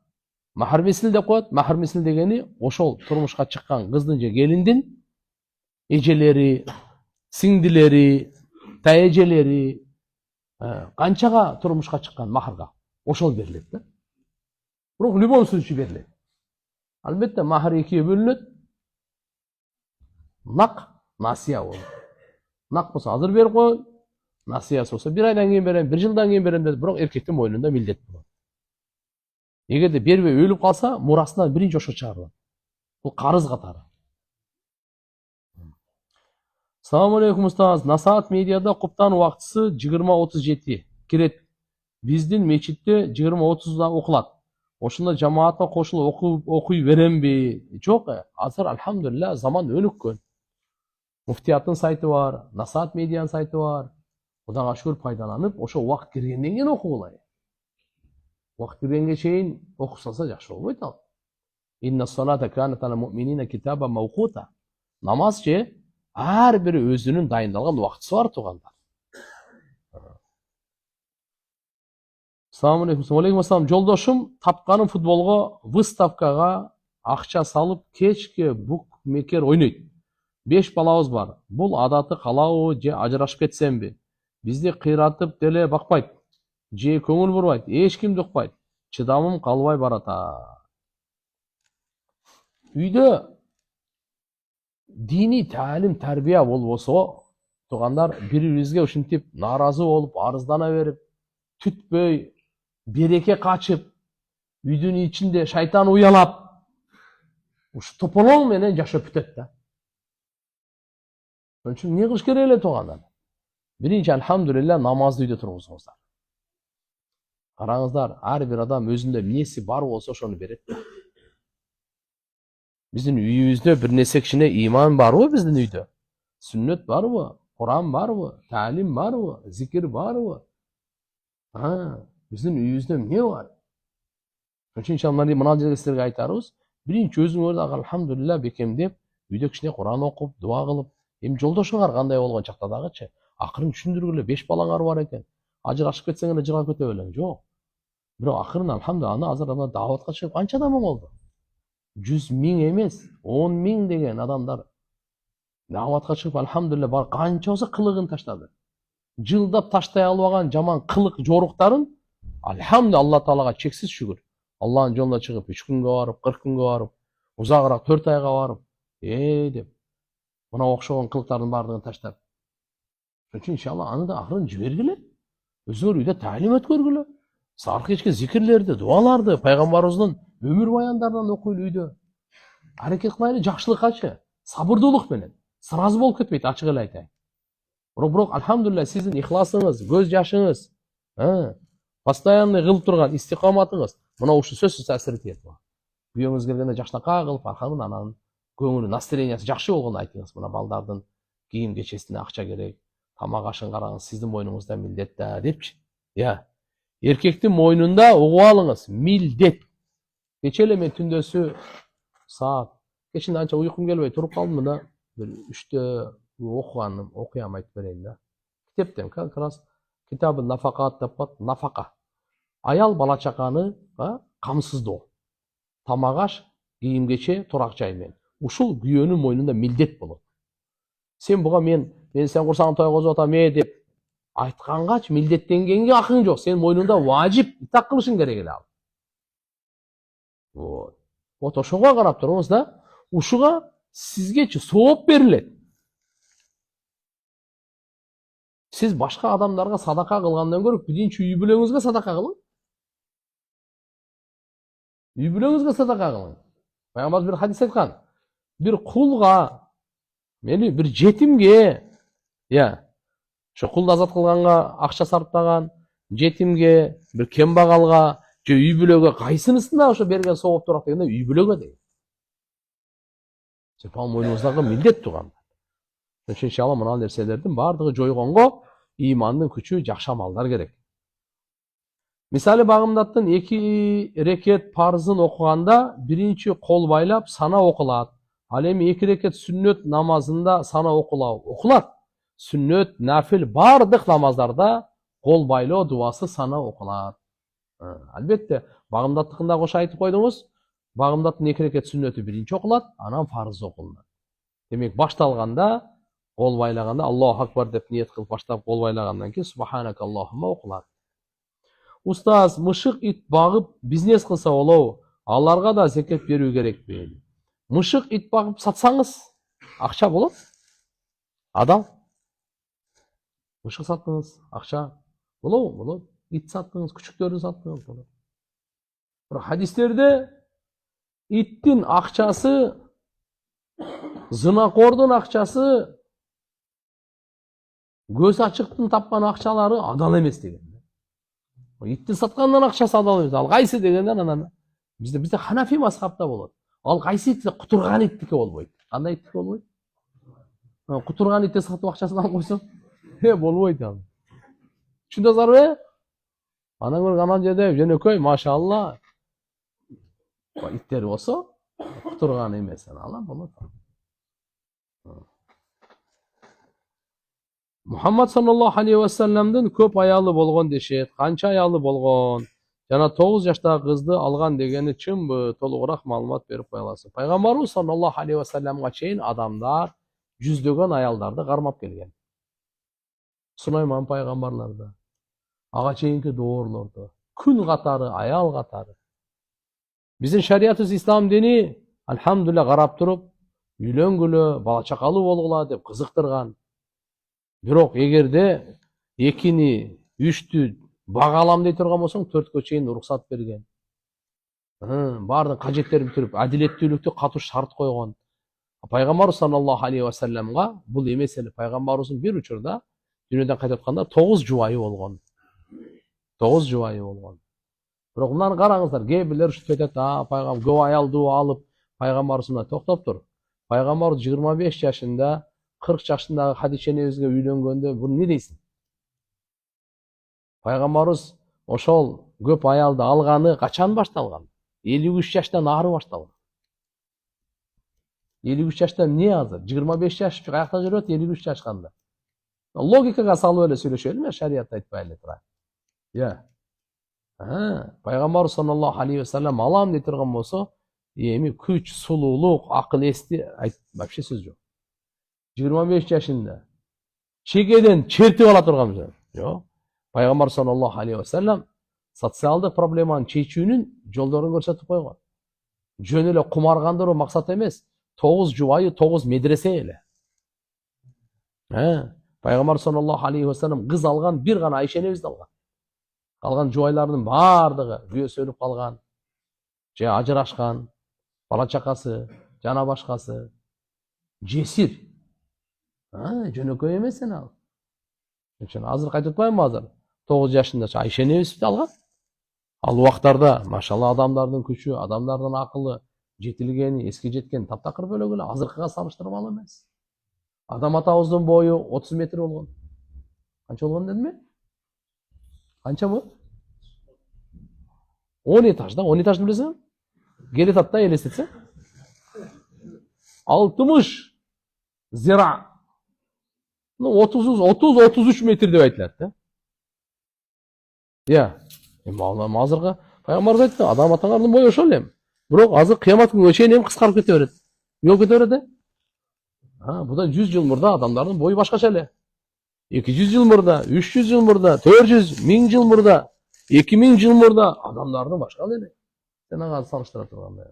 махр мисил деп коет. Махр мисил дегени ошол турмушка чыккан кыздын же келиндин эжелери, сиңдилери, таэжелери канчага турмушка чыккан махрга ошол берилет да. Бирок в любом случае берилет. Албетте махр экиге бөлүнөт. Нак, насия болот. Нак болсо азыр берип кой, насия болсо бир айдан кийин берем, бир жылдан кийин берем деп, бирок эркектин мойнунда милдет болот. Эгерде бербей өлүп калса, мурасынан биринчи ошо чыгарылат. Бул карыз катары. Assalamu alaikum ustaz. Насаат медиада куптан убактысы 20:37 кирет. Биздин мечитте 20:30да окулат. Ошондо жамаатка кошулуп окуй беремби? Жок, азыр алхамдулилля заман өнүккөн. Муфтияттын сайты бар, Насаат медианын сайты бар. Кудайга шүгүр пайдаланып, ошо убакыт киргенден кийин окугула. Убакыт киргенге чейин окусаса жакшы болбойт ал. Инна салата канат алал муъминина китаба мавкута. Намаз же ар бири өзүнүн дайындалган убактысы бар туугандар. Assalamu alaikum. Алейкум ассалам. Жолдошум тапканын футболго выставкага акча салып кечке букмекер ойнойт. 5 балабыз бар. Бул адаты калабы же ажырашып кетсемби? Бизди кыйратып деле бакпайт, же көңүл бурбайт, эч кимди укпайт. Чыдамым калбай баратат. Үйдө дини ta'lim тарбия болбосо, туугандар бири-бирибизге ушинтип нааразы болуп, арыздана берип, түтпөй, береке качып, үйдүн ичинде шайтан уялап, ушу тополоң менен жашап бүтөт да. Ошон үчүн эмне кылыш керек эле туугандар? Биринчи альхамдулилля намазды үйдө тургузуңуздар. Караңыздар, ар бир адам өзүндө эмнеси бар болсо ошону берет. Биздин үйүбүздө бир нерсе кичине иман барбы биздин үйдө? Сүннөт барбы? Куран барбы? Ta'lim барбы? Зикир барбы? Биздин үйүбүздө эмне бар? Ошон үчүн иншалла мына жерде силерге айтарыбыз, биринчи өзүңөр альхамдулилля бекемдеп, үйдө кичине Куран окуп, дуа кылып, эми жолдошуңар кандай болгон чакта дагычы, акырын түшүндүргүлө, 5 балаңар бар экен. Ажырашып кетсең эле жыргап кете белең, жок. Бирок акырын альхамдулилля аны азыр ана дааватка чыгып канча адам болду? 100 000 эмес, 10 000 деген адамдар дааватка чыгып альхамдулилля бар канча болсо кылыгын таштады. Жылдап таштай албаган жаман кылык жоруктарын альхамдулилля Алла Таалага чексиз шүгүр. Аллахын жолуна чыгып 3 күнгө барып, 40 күнгө барып, узагыраак 4 айга барып, деп мына окшогон кылыктардын баардыгын таштап. Ошон үчүн иншалла аны да акырын жибергиле. Өзүңөр үйдө ta'lim өткөргүлө. Саркы кечке зикирлерди, дуаларды, пайгамбарыбыздын өмүр баяндарынан окуйлу үйдө. Аракет кылайлы жакшылыккачы, сабырдуулук менен. Сразу болуп кетпейт, ачык эле айтайын. Бирок альхамдулилля сиздин ихласыңыз, көз жашыңыз, постоянный кылып турган истикаматыңыз мына ушу сөзсүз таасир этет. Күйөөңүз келгенде жакшынакай кылып, аркадан анан көңүлү, настроениясы жакшы болгондо айтыңыз. Мына балдардын кийим кечесине акча керек, тамак ашын караңыз, сиздин мойнуңузда милдет да депчи. Эркектин мойнунда угуп алыңыз, милдет. Кече эле мен түндөсү саат кечинде анча уйкум келбей туруп калдым да, бир 3тө окуганым, окуям айтып берейин да. Китептен как раз китабы нафакат деп коет, нафака. Аял бала чаканы камсыздоо. Тамак аш, кийим кече, турак жай менен. Ушул күйөөнүн мойнунда милдет болот. Сен буга мен сен курсагың тойгозуп атам деп айткангачы милдеттенгенге акың жок. Сен мойнунда важип итак кылышың керек эле ал. Вот ошого карап туруңуз да, ушуга сизгечи сооп берилет. Сиз башка адамдарга садака кылгандан көрүп, биринчи үй бүлөңүзгө садака кылың. Үй бүлөңүзгө садака кылың. Пайгамбарыбыз бир хадис айткан, бир кулга, бир жетимге, ошо кулду азат кылганга акча сарптаган, жетимге, бир кембагалга, же үй бүлөгө кайсынысында ошо берген сооп турат дегенде үй бүлөгө дейт. Ал мойнуңуздагы милдет тууган. Ошон үчүн иншалла мына нерселердин баардыгы жойгонго имандын күчү жакшы амалдар керек. Мисалы багымдаттын 2 рекет парзын окуганда биринчи кол байлап сана окулат. Ал эми 2 рекет сүннөт намазында сана окулат. Сүннөт, нафил бардык намаздарда кол байлоо дуасы сана окулат. Албетте, багымдаттыкында кош айтып койдуңуз, багымдаттын 2 рекет сүннөтү биринчи окулат, анан фарзы окулат. Демек башталганда, кол байлаганда Аллаху акбар деп ниет кылып баштап кол байлагандан кийин субханак Аллахума окулат. Устаз, мышык ит багып бизнес кылса болобу? Аларга да зекет берүү керекпи? Мышык ит багып сатсаңыз, акча болот. Адал. Мышык саттыңыз, акча болобу? Болот. Ит саттыңыз, күчүктөрдү саттыңыз болот. Бирок хадистерде иттин акчасы, зынакордун акчасы, көз ачыктын тапкан акчалары адал эмес деген. Иттин саткандан акчасы адал эмес. Ал кайсы дегенде анан бизде Ханафи мазхабта болот. Ал кайсы ит? Кутурган иттики болбойт. Кандай иттики болбойт? Кутурган итти сатып акчасын алып койсоң, болбойт ал. Түшүндүңүзбү? Анан көргөн жерде жөнөкөй, машалла, иттер болсо, кутурган эмес, ала болот. Muhammed sallallahu aleyhi ve sellem'din көп аялы болгон дешет. Канча аялы болгон? Жана 9 жаштагы кызды алган дегени чынбы? Толугураак маалымат берип кое аласыз? Пайгамбарыбыз sallallahu aleyhi ve sellem'га чейин адамдар жүздөгөн аялдарды кармап келген. Сулайман пайгамбарларда, ага чейинки доорлордо күн катары, аял катары. Биздин шариятыбыз ислам дини альхамдулилля карап туруп, үйлөнгүлө, бала чакалуу болгула деп кызыктырган. Бирок эгерде 2-ни, 3-тү багалам дей турган болсоң 4кө чейин уруксат берген. Бардын кажеттерин бүтүрүп, адилеттүүлүктү катуу шарт койгон. Пайгамбарыбыз саллаллаху алейхи вассаламга бул эмес эле. Пайгамбарыбыздын бир учурда дүйнөдөн кайтып атканда 9 жубайы болгон. 9 жубайы болгон. Бирок мынаны караңыздар, кээ бирлер ушинтип айтат, пайгамбар көп аялдуу алып, пайгамбарыбыз токтоп тур. Пайгамбарыбыз 25 жашында, 40 жашындагы Хадиша энебизге үйлөнгөндө буну эмне дейсиң? Пайгамбарыбыз ошол көп аялды алганы качан башталган? 53 жаштан ары башталган. 53 жашта эмне азыр? 25 жаш каякта жүрөт, 53 жашканда. Логикага салып эле сүйлөшөлү, мен шариятты айтпай эле турайын. Пайгамбар саллаллаху алейхи вассалам алам дей турган болсо, эми күч, сулуулук, акыл эсти вообще сөз жок. 25 жашында чекеден чертип ала турганбыз. Жок. Пайгамбар саллаллаху алейхи вассалам социалдык проблеманы чечүүнүн жолдорун көрсөтүп койгон. Жөн эле кумаргандыруу максат эмес. 9 жубайы, 9 медресе эле. Пайгамбар саллаллаху алейхи вассалам кыз алган бир гана Айша энебизди алган. Калган жубайлардын бардыгы күйөөсү өлүп калган, же ажырашкан, бала чакасы, жана башкасы. Жесир. Жөнөкөй эмес ал. Азыр кайтып атпайбынбы азыр? 9 жашында Айша энебизди алган. Ал убактарда, машалла, адамдардын күчү, адамдардын акылы, жетилгени, эски жеткен таптакыр бөлөк эле, азыркыга салыштырмалуу эмес. Адам атабыздын бою 30 метр болгон. Канча болгон дедим мен? Канча бу? 10 этаж да, 10 этажды билесиңби? Келет да элестетсең. 60 зира. 30-33 метр деп айтылат да. Азыркы пайгамбарыбыз айтты, адам атаңардын бою ошол эми. Бирок азыр кыямат күнгө чейин эми кыскарып кете берет. Эмне кете берет? Будан 100 жыл мурда адамдардын бою башкача эле. 200 жыл мурда, 300 жыл мурда, 400, 1000 жыл мурда, 2000 жыл мурда адамдардын башка эле. Сен ага салыштыра тургандай.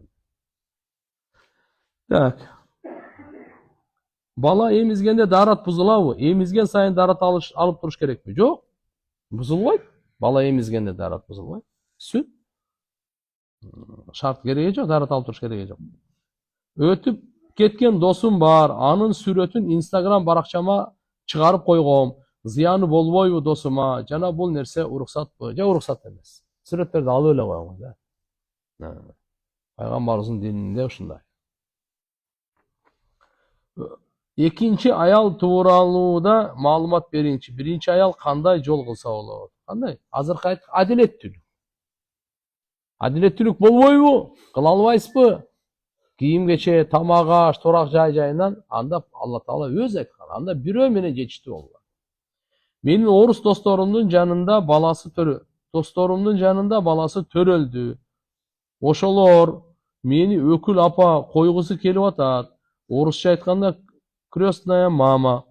Так. Бала эмизгенде дарат бузулабы? Эмизген сайын дарат алып туруш керекпи? Жок. Бузулбайт. Бала эмизгенде дарат бузулбайт. Сүт. Шарт кереги жок, дарат алып туруш кереги жок. Өтүп кеткен досум бар, анын сүрөтүн Instagram баракчама чыгарып койгом. Зыяны болбойбу досума? Жана бул нерсе уруксатпы? Же уруксат эмес. Сүрөттөрдү алып эле койгон да. Пайгамбарыбыздын дининде ушундай. Экинчи аял тууралууда маалымат бериңчи. Биринчи аял кандай жол кылса болот? Кандай? Азыркы айттык, адилеттүүлүк. Адилеттүүлүк болбойбу? Кыла албайсызбы? Кийим кече, тамак аш, турак жайынан анда Алла Таала өзү айткан. Анда бирөө менен жетиштүү болгон. Менин орус досторумдун жанында баласы төрөлдү. Ошолор мени өкүл апа койгусу келип атат. Орусча айтканда крестная мама.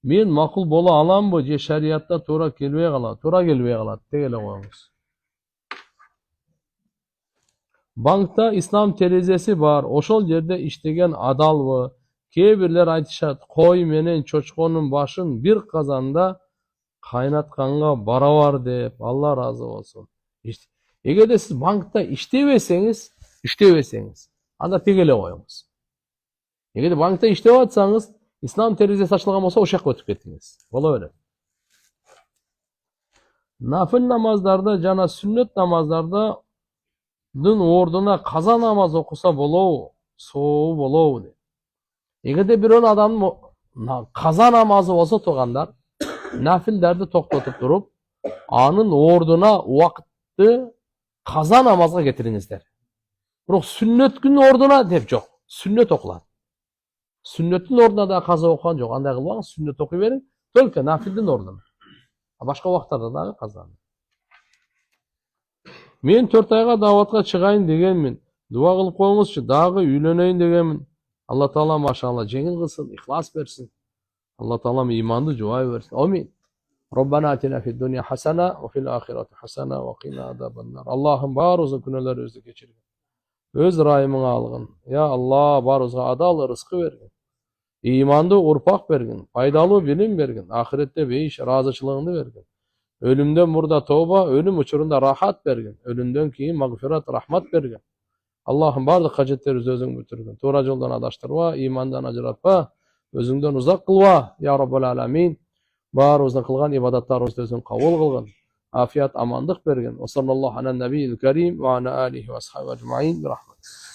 Мен макул боло аламбы же шариятта туура келбей калат? Туура келбей калат. Тег эле коюңуз. Банкта ислам терезеси бар. Ошол жерде иштеген адалбы? Кээ бирлер айтышат, кой менен чочконун башын бир казанда кайнатканга барабар деп. Алла разы болсун. Эгерде сиз банкта иштебесеңиз, анда тег эле коюңуз. Эгерде банкта иштеп атсаңыз, ислам терезеси ачылган болсо, ошол жака өтүп кетиңиз. Боло берет. Нафил намаздарда жана сүннөт намаздардын ордуна каза намаз окуса болобу? Сообу болобу дейт. Эгерде бирөө адамдын каза намазы болсо туугандар, нафилдерди токтотуп туруп, анын ордуна убакытты каза намазга кетириңиздер. Бирок сүннөттүн ордуна деп жок. Сүннөт окулат. Сүннөттүн ордуна да каза окуган жок. Андай кылбаңыз, сүннөт окуй бериң, только нафилдин ордуна. Башка убактарда дагы каза. Мен 4 айга даватка чыгайын дегенмин. Дуа кылып коюңузчу, дагы үйлөнөйүн дегенмин. Алла Таала машалла жеңил кылсын, ихлас берсин. Алла Таала иманды жубай берсин. Амин. Rabbana atina fid dunya hasana ve fil ahireti hasana ve qina azabannar. Allah'ım barımızın günahları özü geçirgin. Öz rahimine algın. Ya Allah barımıza adalı rızkı vergin. İmandı urpak bergin. Faydalı bilim bergin. Ahirette beyiş razıçılığını vergin. Ölümden burada tövbe, ölüm uçurunda rahat bergin. Ölümden keyin mağfiret, rahmat bergin. Allah'ım bardık hacetlerimiz özüň bütürgün. Toğra joldan adaştırma, imandan ajratma, özüňden uzak kılma. Ya Rabbal alamin. Barımızdan kılgan ibadatlarımızı özüň kabul kılgın. Afiyet, amanlık bergin. Ve sallallahu ala nebiyyil kerim ve ala alihi ve ashabi ecmaîn bi rahmet.